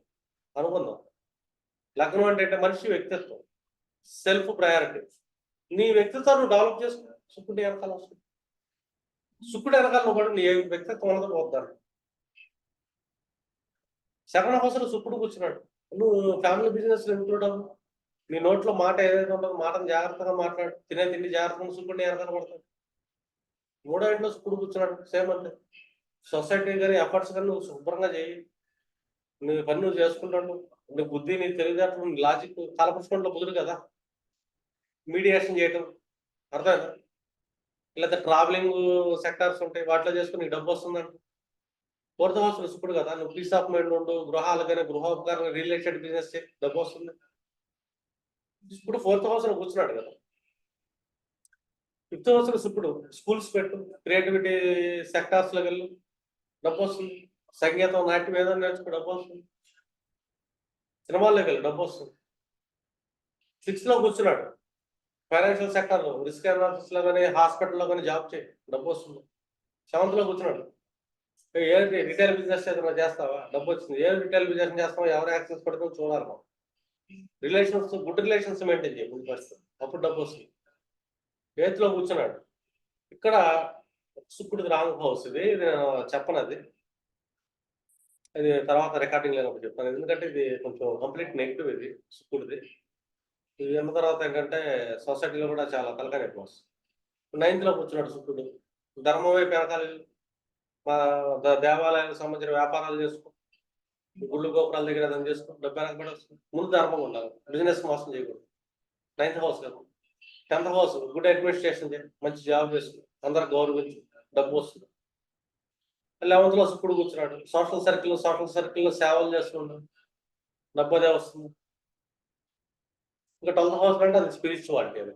అనుకుందాం, లగ్నం అంటే మనిషి వ్యక్తిత్వం, సెల్ఫ్ ప్రయారిటీ. నీ వ్యక్తిత్వం నువ్వు డెవలప్ చేసుకో, శుక్రుడు వెనకాల వస్తుంది. శుక్రుడు వెనకాల నువ్వు కూడా నీ వ్యక్తిత్వం ఉన్నది పోతాడు. శరణ హౌస్లో శుక్రుడు కూర్చున్నాడు. నువ్వు ఫ్యామిలీ బిజినెస్ ఇంక్లూడ్ అవ్వు. నీ నోట్లో మాట ఏదైతే ఉంటుందో మాటను జాగ్రత్తగా మాట్లాడు, తినే తిండి జాగ్రత్తగా శుక్రుడిని వెనకాల పడతాడు. మూడో ఇంట్లో శుక్రుడు కూర్చున్నాడు, సేమ్ అంటే సొసైటీ కానీ ఎఫర్ట్స్ కానీ నువ్వు శుభ్రంగా చేయి, నీ పని నువ్వు చేసుకుంటాడు. నీ బుద్ధి, నీ తెలివితేటలు, నీ లాజిక్ కలపరుచుకుంటూ కుదురు కదా, మీడియేషన్ చేయటం, అర్థమైందా? లేదా ట్రావెలింగ్ సెక్టార్స్ ఉంటాయి, వాటిలో చేసుకుని నీకు డబ్బు వస్తుందంట. ఫోర్త్ హౌస్ శుక్రుడు కదా, నువ్వు పీస్ ఆఫ్ మైండ్ ఉండు, గృహాలు కానీ గృహోపకరణ రిలేటెడ్ బిజినెస్ చేయి, డబ్బు వస్తుంది. ఇప్పుడు ఫోర్త్ హౌస్ లో కూర్చున్నాడు కదా. ఫిఫ్త్ హౌస్ లో శుక్రుడు స్కూల్స్ పెట్టు, క్రియేటివిటీ సెక్టార్స్ లో వెళ్ళు, డబ్బు వస్తుంది. సంగీతం, నాట్యం ఏదైనా నేర్చుకో, డబ్బు వస్తుంది. సినిమాల్లోకి వెళ్ళి డబ్బు వస్తుంది. సిక్స్త్ లో కూర్చున్నాడు, ఫైనాన్షియల్ సెక్టర్ లో రిస్క్ అనాలిసిస్ లో కానీ హాస్పిటల్లో కానీ జాబ్ చేయి, డబ్బు వస్తుంది. సెవెంత్ లో కూర్చున్నాడు, ఏ రిటైల్ బిజినెస్ ఏదైనా చేస్తావా, డబ్బు వచ్చింది. ఏ రిటైల్ బిజినెస్ చేస్తావా, ఎవరు యాక్సెస్ పడుతుందో చూడాలి. మనం రిలేషన్స్, గుడ్ రిలేషన్స్ మెయింటైన్ చేయి, ముందు పరిస్థితి, అప్పుడు డబ్బు వస్తుంది. ఎయిత్ లో కూర్చున్నాడు, ఇక్కడ శుక్రుడిది రాంగ్ హౌస్. ఇది నేను చెప్పను, అది తర్వాత రికార్డింగ్ లేనప్పుడు చెప్తాను, ఎందుకంటే ఇది కొంచెం కంప్లీట్ నెగిటివ్. ఇది శుక్రుడిది. ఇది అన్న తర్వాత ఏంటంటే సొసైటీలో కూడా చాలా తలకాయ ఎక్కువ వస్తుంది. నైన్త్ లో కూర్చున్నాడు శుక్రుడు, ధర్మం వైపు వెనకాలి, మా దేవాలయాలకు సంబంధించిన వ్యాపారాలు చేసుకో, గుళ్ళు గోపురాల దగ్గర ఏదైనా చేసుకో, డబ్బు వెనక కూడా వస్తుంది. ముందు ధర్మంగా ఉండాలి, బిజినెస్ మోసం చేయకూడదు. నైన్త్ హౌస్ కదా. టెన్త్ హౌస్ గుడ్ అడ్మినిస్ట్రేషన్ చేయి, మంచి జాబ్ చేసుకో, అందరు గౌరవించు, డబ్బు వస్తుంది. 11th లో శుక్రుడు కూర్చున్నాడు, సోషల్ సర్కిల్లో సేవలు చేస్తున్నాడు, డబ్బు అదే వస్తుంది. ఇంకా 12th హౌస్ అంటే అది స్పిరిచువాలిటీ. అది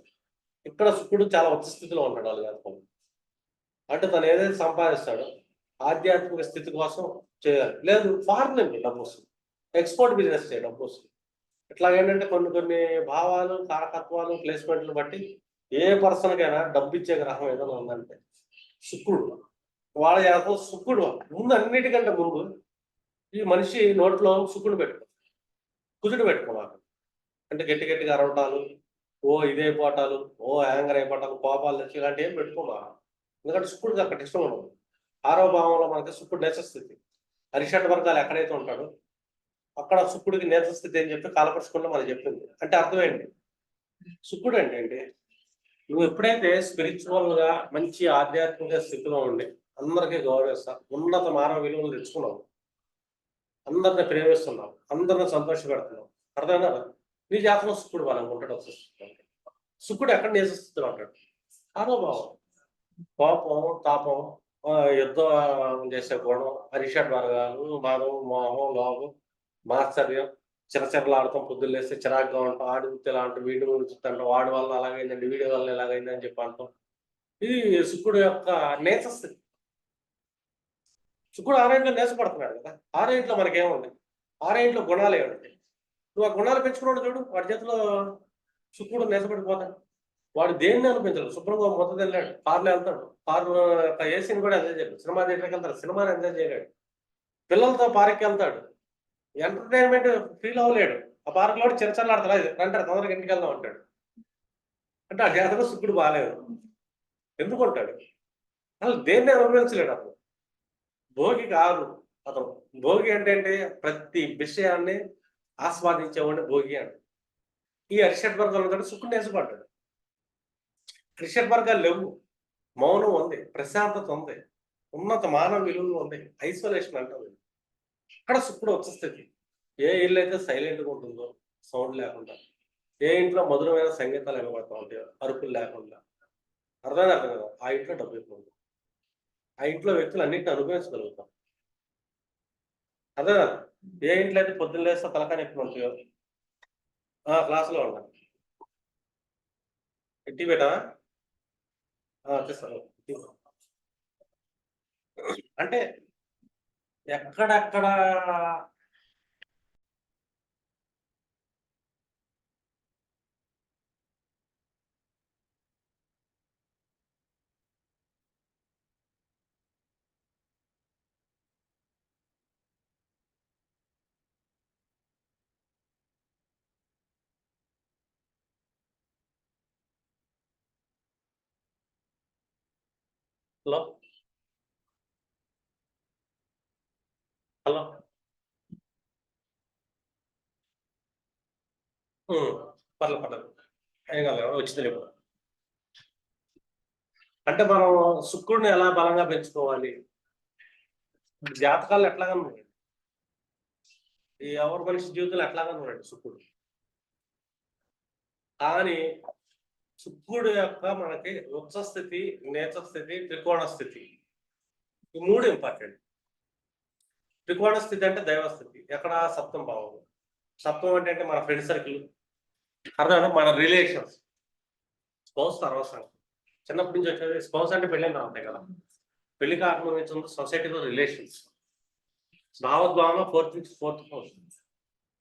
ఇక్కడ శుక్రుడు చాలా ఉచ్చ స్థితిలో ఉంటాడు వాళ్ళ జాతకంలో. అంటే తను ఏదైతే సంపాదిస్తాడో ఆధ్యాత్మిక స్థితి కోసం చేయాలి. లేదు ఫారిన్ డబ్బు వస్తుంది, ఎక్స్పోర్ట్ బిజినెస్ చేయ, డబ్బు వస్తుంది. ఇట్లా ఏంటంటే కొన్ని కొన్ని భావాలు, కారకత్వాలు, ప్లేస్మెంట్లు బట్టి ఏ పర్సన్కైనా డబ్బు ఇచ్చే గ్రహం ఏదైనా ఉందంటే శుక్రుడు. వాళ్ళ జాతకం శుక్రుడు ముందు, అన్నిటికంటే ముందు ఈ మనిషి నోట్లో శుక్రుడు పెట్టుకో, కుజుడు పెట్టుకోవాలి. అంటే గట్టి గట్టిగా అరవటాలు, ఓ ఇదైపోవటాలు, ఓ యాంగర్ అయిపోవటాలు, కోపాలు తెచ్చి ఇలాంటివి ఏం పెట్టుకోవాలి. ఎందుకంటే శుక్రుడికి అక్కడ ఇష్టం ఉండదు. 6వ భావంలో మనకి శుక్రుడు నేచస్థితి, అరిషడ్ వర్గాలు ఎక్కడైతే ఉంటాడో అక్కడ శుక్రుడికి నేచస్థితి అని చెప్పి కాలపరుచుకుంటే మనకి చెప్పింది. అంటే అర్థం ఏంటి, శుక్రుడు అంటే ఏంటి, నువ్వు ఎప్పుడైతే స్పిరిచువల్ గా మంచి ఆధ్యాత్మిక స్థితిలో ఉండి అందరికీ గౌరవిస్తా, ఉన్నత మానవ విలువలు తెచ్చుకున్నావు, అందరిని ప్రేమిస్తున్నావు, అందరిని సంతోషపెడుతున్నావు, అర్థం కదా. నీ జాతకంలో శుక్రుడు వాళ్ళని ఉంటాడు. శుక్రుడు ఎక్కడ నేచస్థితిలో ఉంటాడు, 6వ భావం. కోపం, తాపం, యుద్ధం చేసే గుణం, అరిషడ్ వర్గాలు, మదం, మోహం, లోభం, మాత్సర్యం, చిరచిరలాడటం, పొద్దున్న లేస్తే చిరాగ్గా ఉంటాం, ఆడి ఇలా అంటాం, వీడి గురించి అంటాం, వాడి వల్ల అలాగైందండి, వీడి వల్ల ఎలాగైందని చెప్పి అంటాం. ఇది శుక్రుడు యొక్క నేచస్థితి. శుక్రుడు 6వ ఇంట్లో నేచపడుతున్నాడు కదా. 6వ ఇంట్లో మనకేముంది, 6వ ఇంట్లో గుణాలు ఏముంటాయి. నువ్వు ఆ గుణాలు పెంచుకున్నాడు చూడు, వాడి చేతిలో శుక్రుడు నేచపడిపోతాడు. వాడు దేన్ని అనిపించడు, శుభ్రంగా మొత్తం వెళ్ళాడు, కార్లో వెళ్తాడు, కారు ఏసీని కూడా ఎంజాయ్ చేయడు, సినిమా థియేటర్కి వెళ్తాడు, సినిమాని ఎంజాయ్ చేయలేడు, పిల్లలతో పార్క్కి వెళ్తాడు, ఎంటర్టైన్మెంట్ ఫీల్ అవ్వలేడు. ఆ పార్క్ లో చిరచల్లాడతాడు, అంటాడు తొందరగా ఇంటికి వెళ్దాం అంటాడు. అంటే ఆ జాతకం శుక్రుడు బాగాలేదు. ఎందుకుంటాడు, అసలు దేన్ని అనుభవించలేడు అతను. భోగి కాదు అతను. భోగి అంటే ఏంటి, ప్రతి విషయాన్ని ఆస్వాదించేవాడిని భోగి అంటే. ఈ అరిషడ్ వర్గాలు ఉంటాడు, శుక్రుడు నేర్చుకుంటాడు. అరిషడ్ వర్గాలు లేవు, మౌనం ఉంది, ప్రశాంతత ఉంది, ఉన్నత మానవ విలువలు ఉంది, ఐసోలేషన్ అంటారు. అక్కడ శుక్రుడు వచ్చేస్తుంది. ఏ ఇల్లు అయితే సైలెంట్గా ఉంటుందో, సౌండ్ లేకుండా, ఏ ఇంట్లో మధురమైన సంగీతాలు వినబడతా ఉంటాయో, అరుపులు లేకుండా, అర్థం కదా, ఆ ఇంట్లో డబ్బు ఎక్కువ ఉంటుంది. ఆ ఇంట్లో వ్యక్తులు అన్నింటిని అనుభవించగలుగుతాం. అదే ఏ ఇంట్లో అయితే పొద్దున్న లేస్తే తలకాయ ఎక్కువ ఉంటాయో, క్లాసులో ఉండాలి. టీ పెట్టావా, తెస్తాను. అంటే ఎక్కడెక్కడ హలో హలో పర్లేదు పర్లేదు ఏం కాదు వచ్చింది ఇప్పుడు. అంటే మనం శుక్రుడిని ఎలా బలంగా పెంచుకోవాలి, జాతకాలు ఎట్లాగా ఉన్నాయి, ఈ ఎవరి మనిషి జీవితంలో ఎట్లాగా ఉన్నాడు శుక్రుడు. కానీ శుక్రుడు యొక్క మనకి ఉచ్చ స్థితి, నీచ స్థితి, త్రికోణ స్థితి, ఈ 3 ఇంపార్టెంట్. త్రికోణ స్థితి అంటే దైవస్థితి, ఎక్కడ సప్తం భావం. సప్తం అంటే మన ఫ్రెండ్ సర్కిల్, అర్థం మన రిలేషన్స్, స్పౌస్ తర్వాత చిన్నప్పటి నుంచి వచ్చేది స్పౌస్ అంటే పెళ్ళైన ఉంటాయి కదా, పెళ్లి కాకుండా సొసైటీలో రిలేషన్స్, భావోద్భావం 4th హౌస్.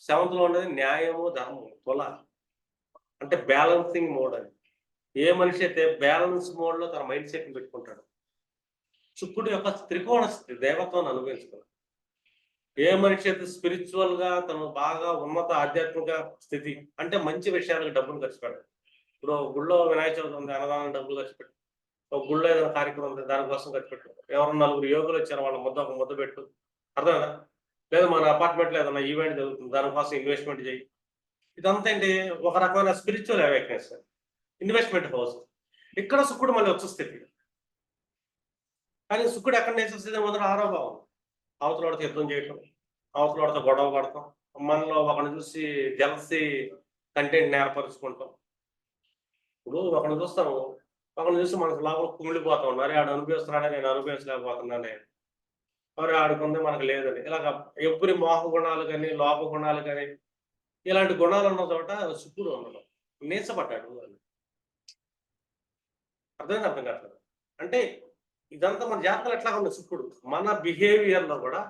7th లో ఉండేది న్యాయము ధర్మం, తుల అంటే బ్యాలెన్సింగ్ మోడ్ అని. ఏ మనిషి అయితే బ్యాలెన్స్ మోడ్ లో తన మైండ్ సెట్ ని పెట్టుకుంటాడు, శుక్రుడు యొక్క త్రికోణ స్థితి దైవత్వాన్ని అనుభవించుకున్నాడు. ఏ మనిషి అయితే స్పిరిచువల్ గా తను బాగా ఉన్నత ఆధ్యాత్మిక స్థితి అంటే మంచి విషయాలకు డబ్బులు ఖర్చు పెట్టాడు. ఇప్పుడు గుళ్ళో వినాయక చవితి ఉంది, అన్నదానం డబ్బులు ఖర్చు పెట్టు, ఒక గుళ్ళో ఏదైనా కార్యక్రమం ఉంది దానికోసం ఖర్చు పెట్టు, ఎవరు 4 యోగులు వచ్చారు వాళ్ళ ఒక ముద్ద పెట్టు, అర్థం కదా. లేదా మన అపార్ట్మెంట్లో ఏదైనా ఈవెంట్ జరుగుతుంది దానికోసం ఇన్వెస్ట్మెంట్ చేయి. ఇదంతా ఏంటి, ఒక రకమైన స్పిరిచువల్ అవేక్నెస్, ఇన్వెస్ట్మెంట్ హౌస్. ఇక్కడ శుక్రుడు మళ్ళీ వచ్చే స్థితి. కానీ శుక్రుడు ఎక్కడ నేచర్ స్థితి మొదట 6వ భావం, అవతలతో యుద్ధం చేయటం, అవతలతో గొడవ పడటం, మనలో ఒకరిని చూసి జలసి కంటెంట్ ఏర్పరుచుకుంటాం. ఇప్పుడు ఒకరిని చూస్తాము, ఒకరిని చూసి మనకు లోపల కుమిలిపోతాం, మరి ఆడు అనుభవిస్తున్నాడే నేను అనుభవించలేకపోతున్నానే, మరి ఆడుకుంది మనకు లేదని. ఇలాగ ఎవ్వరి మోహ గుణాలు కానీ లోప గుణాలు కానీ ఇలాంటి గుణాలు ఉన్న చోట శుక్రుడు ఉండడం, నీచపడ్డాడు అని అర్థం కావట్లేదు. అంటే ఇదంతా మన జాతకాలు ఎట్లా ఉంది, శుక్రుడు మన బిహేవియర్ లో కూడా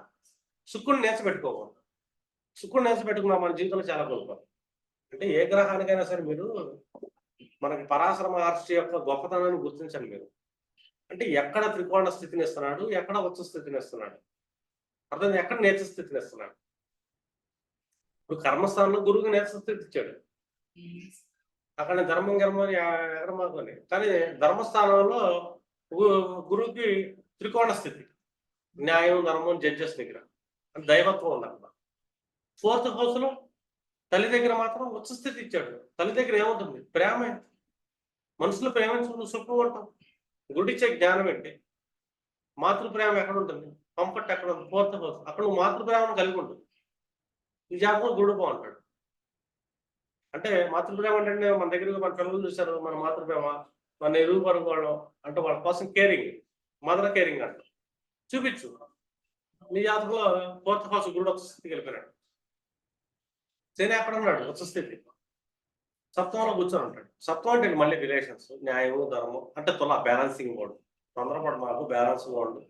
శుక్రుడిని నేర్చబెట్టుకోకూడదు. శుక్రుడిని నేర్చబెట్టుకున్నా మన జీవితంలో చాలా కోల్పోతాం. అంటే ఏ గ్రహానికైనా సరే మీరు మనకి పరాశర మహర్షి యొక్క గొప్పతనాన్ని గుర్తించండి మీరు. అంటే ఎక్కడ త్రికోణ స్థితిని ఇస్తున్నాడు, ఎక్కడ ఉచ్చ స్థితిని ఇస్తున్నాడు, అర్థం ఎక్కడ నేచ స్థితిని ఇస్తున్నాడు. ఇప్పుడు కర్మస్థానంలో గురువుకి నేచ స్థితి ఇచ్చాడు, అక్కడ ధర్మం ఎగరమాకొని. కానీ ధర్మస్థానంలో గురువుకి త్రికోణ స్థితి, న్యాయం ధర్మం జడ్జెస్ దగ్గర దైవత్వం ఉంది అక్కడ. 4th హౌస్ లో తల్లి దగ్గర మాత్రం ఉచ్చ స్థితి ఇచ్చాడు. తల్లి దగ్గర ఏముంటుంది, ప్రేమే, మనుషులు ప్రేమించుకుంటూ సుఖం ఉంటాం. గుడిచ్చే జ్ఞానం ఏంటి, మాతృప్రేమ ఎక్కడ ఉంటుంది, కంఫర్ట్ ఎక్కడ ఉంటుంది, 4th హౌస్. అక్కడ నువ్వు మాతృప్రేమను కలిగి ఉంటుంది. ఈ జాతకం గురుడు బాగుంటాడు. అంటే మాతృప్రేమ అంటే మన దగ్గర మన పిల్లలు చూశారు, మన మాతృప్రేమ మన ఎరువు పరుగు వాళ్ళం అంటే వాళ్ళ కోసం కేరింగ్, మదర్ కేరింగ్ అంట చూపించు. నీ జాతకంలో 4th హౌస్ గురుడు ఒక స్థితికి వెళ్ళిపోయినాడు. శని ఎక్కడ ఉన్నాడు, ఉచ్చ స్థితి, సప్తంలో కూర్చొని ఉంటాడు. సప్తం అంటే మళ్ళీ రిలేషన్స్, న్యాయము ధర్మం అంటే తుల బ్యాలెన్సింగ్ మోడ్. తొందరపడి మాకు బ్యాలెన్స్గా ఉండు,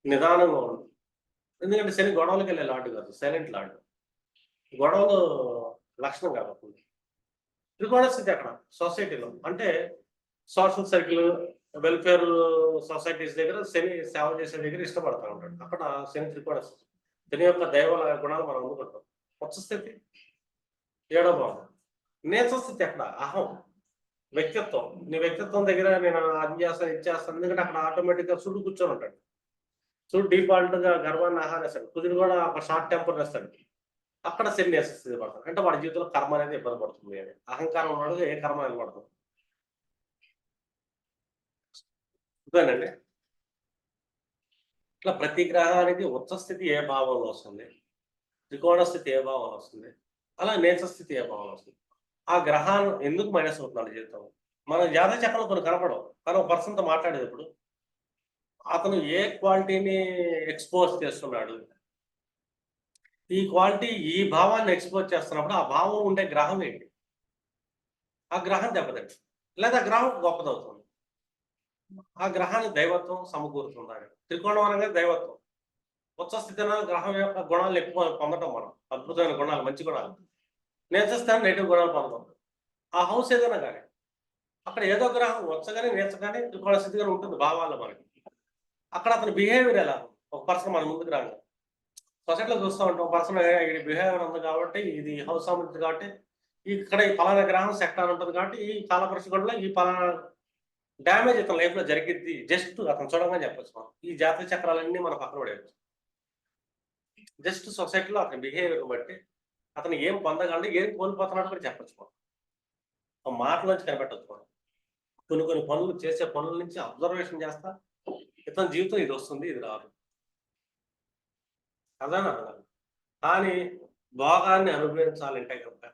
నిదానంగా ఉండు. ఎందుకంటే శని గొడవలకి వెళ్ళే లాడు కాదు, సైలెంట్ లాడు, గొడవలు లక్షణం కాబట్టి. త్రికోణ స్థితి అక్కడ సొసైటీలో అంటే సోషల్ సర్కిల్, వెల్ఫేర్ సొసైటీస్ దగ్గర శని సేవ చేసే దగ్గర ఇష్టపడతా ఉంటాడు. అక్కడ శని త్రికోణ స్థితి, శని యొక్క దైవ గుణాలు మనం అందుకుంటాం. ఉచ్చ స్థితి 7వ భావం. నేచ స్థితి అక్కడ అహం, వ్యక్తిత్వం. నీ వ్యక్తిత్వం దగ్గర నేను అది చేస్తాను ఇది చేస్తాను, ఎందుకంటే అక్కడ ఆటోమేటిక్గా సూర్యుడు కూర్చొని ఉంటాడు. సూర్యుడు డిఫాల్ట్ గా గర్వాన్ని ఆహారేస్తాడు, కుదిరి కూడా ఒక షార్ట్ టెంపర్ వేస్తాడు. అక్కడ శని నేచ స్థితి పడతాడు. అంటే వాడి జీవితంలో కర్మ అనేది ఇబ్బంది పడుతుంది అని. అహంకారం ఉన్నాడు, ఏ కర్మ నిలబడుతుంది అంతేనండి. ఇట్లా ప్రతి గ్రహానికి ఉచ్చ స్థితి ఏ భావంలో వస్తుంది, త్రికోణ స్థితి ఏ భావంలో వస్తుంది, అలా నేచ స్థితి ఏ భావంలో వస్తుంది. ఆ గ్రహాలు ఎందుకు మైనస్ అవుతున్నాడు జీవితం, మన జాతక చక్రంలో కొన్ని కనపడవు. కానీ ఒక పర్సన్తో మాట్లాడేటప్పుడు అతను ఏ క్వాలిటీని ఎక్స్పోజ్ చేస్తున్నాడు, ఈ క్వాలిటీ ఈ భావాన్ని ఎక్స్పోజ్ చేస్తున్నప్పుడు ఆ భావం ఉండే గ్రహం ఏంటి, ఆ గ్రహం దెబ్బతింటుంది లేదా గ్రహం గొప్పదవుతుంది, ఆ గ్రహానికి దైవత్వం సమకూరుతుంది. త్రికోణం అనగా దైవత్వం, ఉచ్చ స్థితిలో గ్రహం యొక్క గుణాలు ఎక్కువ పొందటం, మనం అద్భుతమైన గుణాలు, మంచి గుణాలు. నేచస్థానం నెగిటివ్ గుణాలు పొందడం. ఆ హౌస్ ఏదైనా కానీ అక్కడ ఏదో గ్రహం వచ్చగానే నేర్చగానే త్రికోణ స్థితిగా ఉంటుంది భావాల్లో మనకి. అక్కడ అతని బిహేవియర్ ఎలా, ఒక పర్సన్ మన ముందుకు రాగా సొసైటీలో చూస్తూ ఉంటాం, ఒక పర్సన్ ఇది బిహేవియర్ ఉంది కాబట్టి, ఇది హౌస్ ఉంటుంది కాబట్టి, ఇక్కడ ఈ ఫలానా గ్రహం సెక్టార్ ఉంటుంది కాబట్టి ఈ కాలపరిశుగంలో ఈ ఫలానా డ్యామేజ్ ఇతని లైఫ్ లో జరిగిద్ది, జస్ట్ అతను చూడంగానే చెప్పొచ్చు మనం. ఈ జాతక చక్రాలన్నీ మనం పక్కన పడేయచ్చు. జస్ట్ సొసైటీలో అతని బిహేవియర్ బట్టి అతను ఏం పొందగలడు, ఏం కోల్పోతున్నాడు కూడా చెప్పొచ్చు మనం. ఆ మాటలోంచి కనిపెట్టొచ్చు మనం. కొన్ని పనులు చేసే పనుల నుంచి అబ్జర్వేషన్ చేస్తా ఇతని జీవితం ఇది వస్తుంది, ఇది రాదు. అదేనా అర్థం. కానీ భోగాన్ని అనుభవించాలంటే కనుక,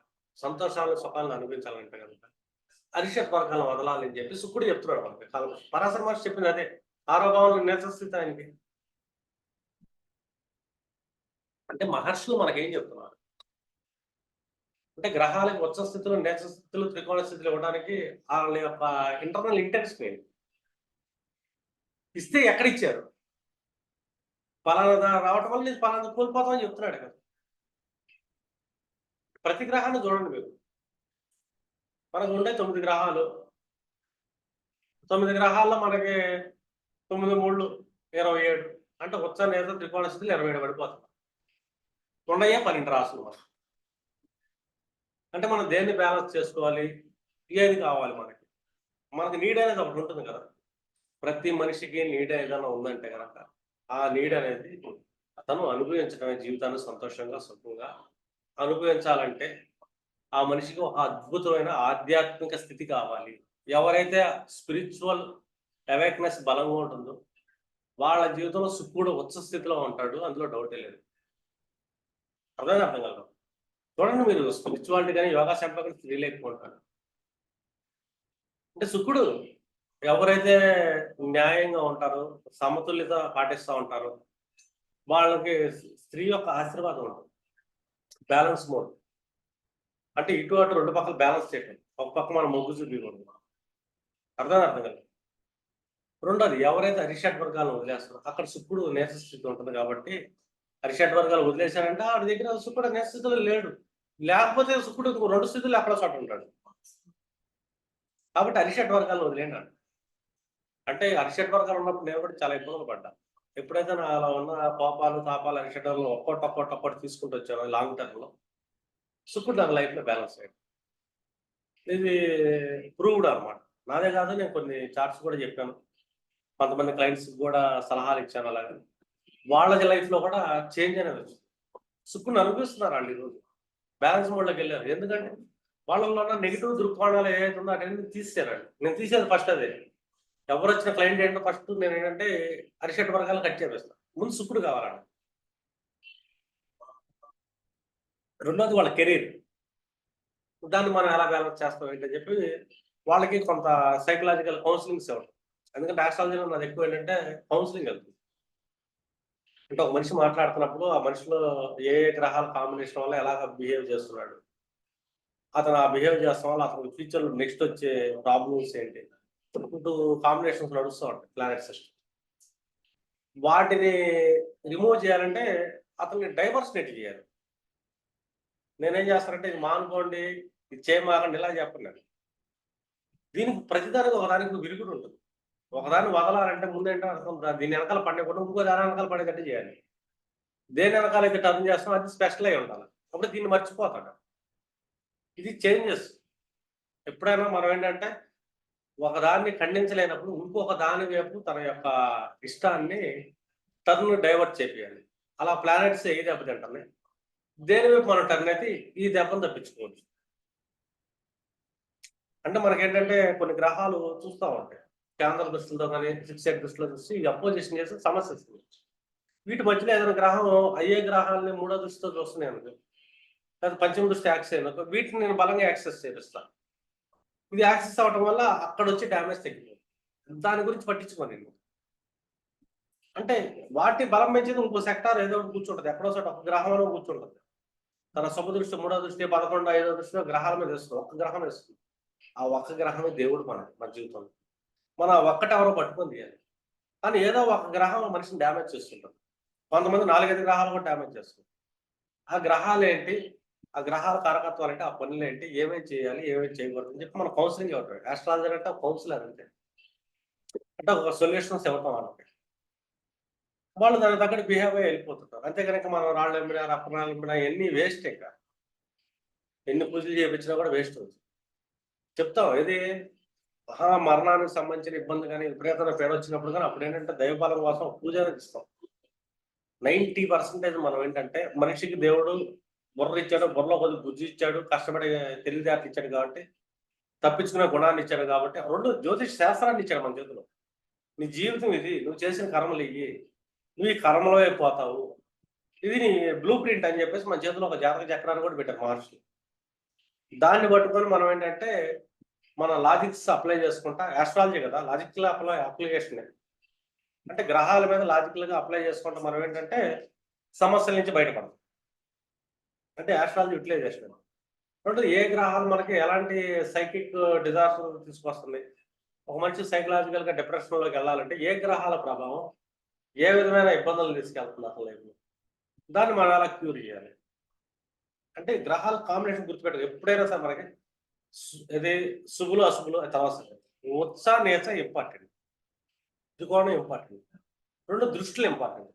సంతోషాలను సుఖాలను అనుభవించాలంటే కనుక అరిషట్ వర్గాలను వదలాలని చెప్పి శుకుడు చెప్తున్నాడు మనకి. పరాశర మహర్షి చెప్పింది అదే. ఆరోభావంలో నేచస్థితి ఆయనకి. అంటే మహర్షులు మనకేం చెప్తున్నారు అంటే, గ్రహాలకు ఉచ్చ స్థితిలో, నేచ స్థితిలో, త్రికోణ స్థితిలో ఇవ్వడానికి వాళ్ళ యొక్క ఇంటర్నల్ ఇంటెన్షన్ ఏంటి, ఇస్తే ఎక్కడిచ్చారు, పలానా రావటం వల్ల ఇది పలానా కోల్పోతామని చెప్తున్నాడు కదా. ప్రతి గ్రహాన్ని చూడండి మీరు. మనకు ఉండే 9 గ్రహాలు. 9 గ్రహాల్లో మనకి 9 3 27 అంటే ఉచ్చ నేత త్రికోణ స్థితిలో 27 పడిపోతుంది. ఉన్నాయే 12 రాసులు మనం. అంటే మనం దేన్ని బ్యాలెన్స్ చేసుకోవాలి, ఏది కావాలి మనకి. మనకి నీడ్ అనేది ఒకటి ఉంటుంది కదా. ప్రతి మనిషికి నీడ్ ఏదైనా ఉందంటే కనుక ఆ నీడ్ అనేది అతను అనుభవించడమే. జీవితాన్ని సంతోషంగా సుఖంగా అనుభవించాలంటే ఆ మనిషికి ఒక అద్భుతమైన ఆధ్యాత్మిక స్థితి కావాలి. ఎవరైతే స్పిరిచువల్ అవేక్నెస్ బలంగా ఉంటుందో వాళ్ళ జీవితంలో సుఖుడు ఉచ్చ స్థితిలో ఉంటాడు, అందులో డౌటే లేదు. అర్థం కలదు. చూడండి మీరు, స్పిరిచువాలిటీ కానీ యోగా సెంటర్ కానీ తెలియలేకపోతారు. అంటే శుక్రుడు ఎవరైతే న్యాయంగా ఉంటారో, సమతుల్యత పాటిస్తూ ఉంటారో వాళ్ళకి స్త్రీ యొక్క ఆశీర్వాదం ఉంటుంది. బ్యాలెన్స్ మోడ్ అంటే ఇటు అటు రెండు పక్కల బ్యాలెన్స్ చేయటం. ఒక పక్క మనం మొగ్గు చూపించకూడదు. అర్థం కదా. రెండోది, ఎవరైతే అరిషడ్ వర్గాలను వదిలేస్తారో అక్కడ శుక్రుడు నేత స్థితి ఉంటుంది కాబట్టి అరిషడ్ వర్గాలు వదిలేశారంటే ఆడి దగ్గర శుక్రుడు నేత స్థితిలో లేడు. లేకపోతే శుక్రుడు 2 స్థితులు ఎక్కడ చోట ఉంటాడు. కాబట్టి అరిషడ్ వర్గాలను వదిలేండి. అంటే అరిషడ్ వర్గాలు ఉన్నప్పుడు నేను కూడా చాలా ఇబ్బందులు పడ్డా. ఎప్పుడైతే నా అలా ఉన్న కోపాలు తాపాలు అరిషడ్ వర్గాలు ఒక్కొక్కటి తీసుకుంటూ వచ్చాను లాంగ్ టర్మ్ లో, శుక్రుడు నా లైఫ్ లో బ్యాలెన్స్ అయ్యాడు. ఇది ప్రూవ్డ్ అనమాట. నాదే కాదు, నేను కొన్ని చార్ట్స్ కూడా చెప్పాను, కొంతమంది క్లయింట్స్ కూడా సలహాలు ఇచ్చాను. అలాగే వాళ్ళ లైఫ్ లో కూడా చేంజ్ అనేది వచ్చింది. శుక్రుని అనుభవిస్తున్నారు అండి ఈరోజు. బ్యాలెన్స్ మోడ్లోకి వెళ్ళారు. ఎందుకంటే వాళ్ళలో ఉన్న నెగిటివ్ దృక్కోణాలు ఏదైతే ఉందో అటన్నీ తీసేశారండి. నేను తీసేది ఫస్ట్ అదే. ఎవరు వచ్చిన క్లయింట్ ఏంటో ఫస్ట్ నేను ఏంటంటే అరిషడ్ వర్గాలు కట్ చేపిస్తాను. ముందు శుక్రుడు కావాలండి. రెండోది వాళ్ళ కెరీర్. దాన్ని మనం ఎలా బ్యాలెన్స్ చేస్తాం ఏంటని చెప్పి వాళ్ళకి కొంత సైకలాజికల్ కౌన్సిలింగ్స్ ఇవ్వడం. ఎందుకంటే ఆస్ట్రాలజీలో నాది ఎక్కువ ఏంటంటే కౌన్సిలింగ్ వెళ్తుంది. అంటే ఒక మనిషి మాట్లాడుతున్నప్పుడు ఆ మనిషిలో ఏ గ్రహాల కాంబినేషన్ వల్ల ఎలాగ బిహేవ్ చేస్తున్నాడు, అతను ఆ బిహేవ్ చేస్తాం వల్ల అతను ఫ్యూచర్లో నెక్స్ట్ వచ్చే ప్రాబ్లమ్స్ ఏంటి, ఇప్పుడు కాంబినేషన్స్ నడుస్తూ ఉంటాయి ప్లానెట్ సిస్టమ్. వాటిని రిమూవ్ చేయాలంటే అతన్ని డైవర్సిటీ చేయాలి. నేనేం చేస్తానంటే ఇది మానుకోండి, ఇది చేయమాకండి ఇలా చెప్పండి. దీనికి ప్రతిదానికి ఒకదానికి విరుగుడు ఉంటుంది. ఒకదాన్ని వదలాలంటే ముందేంటో అర్థం, దీని వెనకాల పడకుండా ఇంకో దాని వెనకాల పడేటట్టు చేయాలి. దేని వెనకాల అయితే టర్న్ చేస్తాం అది స్పెషల్ అయి ఉండాలి. అప్పుడు దీన్ని మర్చిపోతాడు. ఇది చేంజెస్. ఎప్పుడైనా మనం ఏంటంటే ఒకదాన్ని ఖండించలేనప్పుడు ఇంకొక దాని వైపు తన యొక్క ఇష్టాన్ని టర్న్ డైవర్ట్ చేయాలి. అలా ప్లానెట్స్ ఏ దెబ్బతింటున్నాయి, దేని వైపు మనం టర్న్ అయితే ఈ దెబ్బను తప్పించుకోవచ్చు. అంటే మనకేంటంటే కొన్ని గ్రహాలు చూస్తూ ఉంటాయి, కేంద్ర దృష్టిలో కానీ ఫిక్సెడ్ దృష్టిలో చూసి అపోజిషన్ చేసి సమస్య వస్తుంది. వీటి మధ్యలో ఏదైనా గ్రహం అయ్యే గ్రహాలని మూడో దృష్టితో చూస్తున్నాయి అనుకో, లేదా పంచమ దృష్టి యాక్సెస్ అయినకో, వీటిని నేను బలంగా యాక్సెస్ చేపిస్తాను. ఇది యాక్సెస్ అవ్వడం వల్ల అక్కడ వచ్చి డ్యామేజ్ తగ్గిపోతుంది. దాని గురించి పట్టించుకోను నేను. అంటే వాటి బలం పెంచేది ఇంకో సెక్టార్ ఏదో ఒకటి కూర్చుంటుంది, ఎక్కడో చోట ఒక గ్రహంలో కూర్చుంటుంది. తన శుభ దృష్టి, మూడో దృష్టి, 11, 5వ దృష్టిలో గ్రహాల మీద వేస్తుంది. ఒక్క గ్రహం వేస్తుంది. ఆ ఒక్క గ్రహమే దేవుడు మన జీవితంలో. మనం ఆ ఒక్కటి ఎవరో పట్టుకొని తీయాలి. కానీ ఏదో ఒక గ్రహం మనిషిని డ్యామేజ్ చేస్తుంటారు. కొంతమంది 4-5 గ్రహాలు కూడా డ్యామేజ్ చేస్తారు. ఆ గ్రహాలు ఏంటి, ఆ గ్రహాల కారకత్వాలు ఏంటి, ఆ పనులు ఏంటి, ఏమేమి చేయాలి, ఏమేమి చేయకూడదు అని చెప్పి మనం కౌన్సిలింగ్ ఇవ్వటం. ఆస్ట్రాలజర్ అంటే కౌన్సిలర్ అంతే. అంటే ఒక సొల్యూషన్స్ ఇవ్వటం వాళ్ళకి. వాళ్ళు దానికి తగ్గట్టు బిహేవ్ అయ్యి వెళ్ళిపోతుంటారు. అంతే కనుక మనం రాళ్ళు ఎమ్మినా, రప్పనాలు ఎమ్మినా ఎన్ని వేస్ట్. ఇంకా ఎన్ని పూజలు చేయించినా కూడా వేస్ట్ అవుతుంది. చెప్తాం ఇది మరణానికి సంబంధించిన ఇబ్బంది కానీ విపరీతమైన పేరు వచ్చినప్పుడు కానీ అప్పుడు ఏంటంటే దైవబలం కోసం పూజ అనేది ఇస్తాం. 90% మనం ఏంటంటే మనిషికి దేవుడు బుర్ర ఇచ్చాడు, బుర్రలో కొద్దిగా బుద్ధి ఇచ్చాడు, కష్టపడి తెలివితేటలు ఇచ్చాడు కాబట్టి, తప్పించుకునే గుణాన్ని ఇచ్చాడు కాబట్టి, 2 జ్యోతిష్ శాస్త్రాన్ని ఇచ్చాడు మన చేతిలో. నీ జీవితం ఇది, నువ్వు చేసిన కర్మలు ఇయ్యి, నువ్వు ఈ కర్మలో అయిపోతావు, ఇది నీ బ్లూ ప్రింట్ అని చెప్పేసి మన చేతిలో ఒక జాతక చక్రాన్ని కూడా పెట్టారు మహర్షులు. దాన్ని పట్టుకొని మనం ఏంటంటే మన లాజిక్స్ అప్లై చేసుకుంటా, ఆస్ట్రాలజీ కదా లాజికల్ అప్లికేషన్, అంటే గ్రహాల మీద లాజికల్ గా అప్లై చేసుకుంటా మనం ఏంటంటే సమస్యల నుంచి బయటపడతాం. అంటే ఆస్ట్రాలజీ యూటిలైజేషన్. అంటే ఏ గ్రహాలు మనకి ఎలాంటి సైకిక్ డిజాస్టర్ తీసుకొస్తుంది, ఒక మనిషి సైకలాజికల్ గా డిప్రెషన్ లోకి వెళ్ళాలంటే ఏ గ్రహాల ప్రభావం ఏ విధమైన ఇబ్బందులు తీసుకెళ్తుంది అసలు లైఫ్లో, దాన్ని మనం ఎలా క్యూర్ చేయాలి. అంటే గ్రహాల కాంబినేషన్ గుర్తుపెట్టాలి ఎప్పుడైనా సరే మనకి. ఇది శుభులు అశుభులు తర్వాత ఉత్సాహ నేచ ఇంపార్టెంట్, త్రికోణం ఇంపార్టెంట్, 2 దృష్టిలు ఇంపార్టెంట్,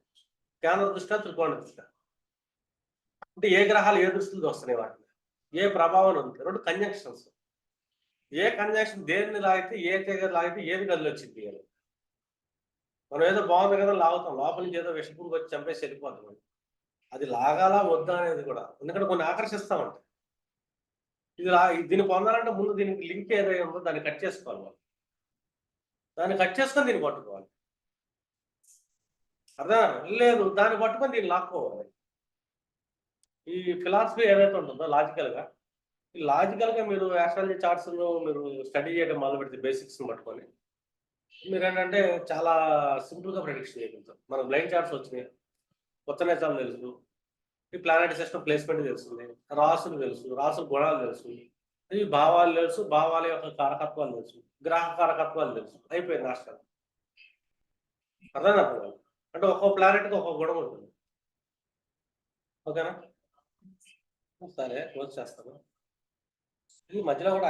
కేంద్ర దృష్టి త్రికోణ దృష్టి. అంటే ఏ గ్రహాలు ఏ దృష్టిలో వస్తున్నాయి వాటిని, ఏ ప్రభావం ఉంది. 2 కంజంక్షన్స్, ఏ కంజంక్షన్ దేన్ని లాగితే ఏ తీగ లాగితే ఏది గదిలో వచ్చింది అని. మనం ఏదో బాగుంది కదా లాగుతాం, లోపల నుంచి ఏదో విషపురుగు వచ్చి చంపేసి వెళ్ళిపోతాం. అది లాగాలా వద్దా అనేది కూడా, ఎందుకంటే కొన్ని ఆకర్షిస్తా ఉంటాయి. దీన్ని పొందాలంటే ముందు దీనికి లింక్ ఏదైనా ఉందో దాన్ని కట్ చేసుకోవాలి మనం. దాన్ని కట్ చేసుకొని దీన్ని పట్టుకోవాలి. అర్థం లేదు, దాన్ని పట్టుకొని దీన్ని లాక్కోవాలి. ఈ ఫిలాసఫీ ఏదైతే ఉంటుందో లాజికల్గా, ఈ లాజికల్గా మీరు ఆస్ట్రాలజీ చార్ట్స్ మీరు స్టడీ చేయడం మొదలు పెడితే బేసిక్స్ని పట్టుకొని మీరు ఏంటంటే చాలా సింపుల్గా ప్రెడిక్షన్ చేయగలుగుతారు. మన బ్లైండ్ చార్ట్స్ వచ్చినాయి, కొత్త నేచాలు తెలుసు, ఈ ప్లానెట్ సిస్టమ్ ప్లేస్మెంట్ తెలుస్తుంది, రాసులు తెలుసు, రాసుల గుణాలు తెలుసు, ఈ భావాలు తెలుసు, భావాల యొక్క కారకత్వాలు తెలుసు, గ్రహ కారకత్వాలు తెలుసు, అయిపోయింది రాష్ట్రాలు. అర్థం కాదు, అంటే ఒక్కో ప్లానెట్కి ఒక్కొక్క గుణం ఉంటుంది. ఓకేనా, సరే క్లోజ్ చేస్తాను. ఈ మధ్యలో కూడా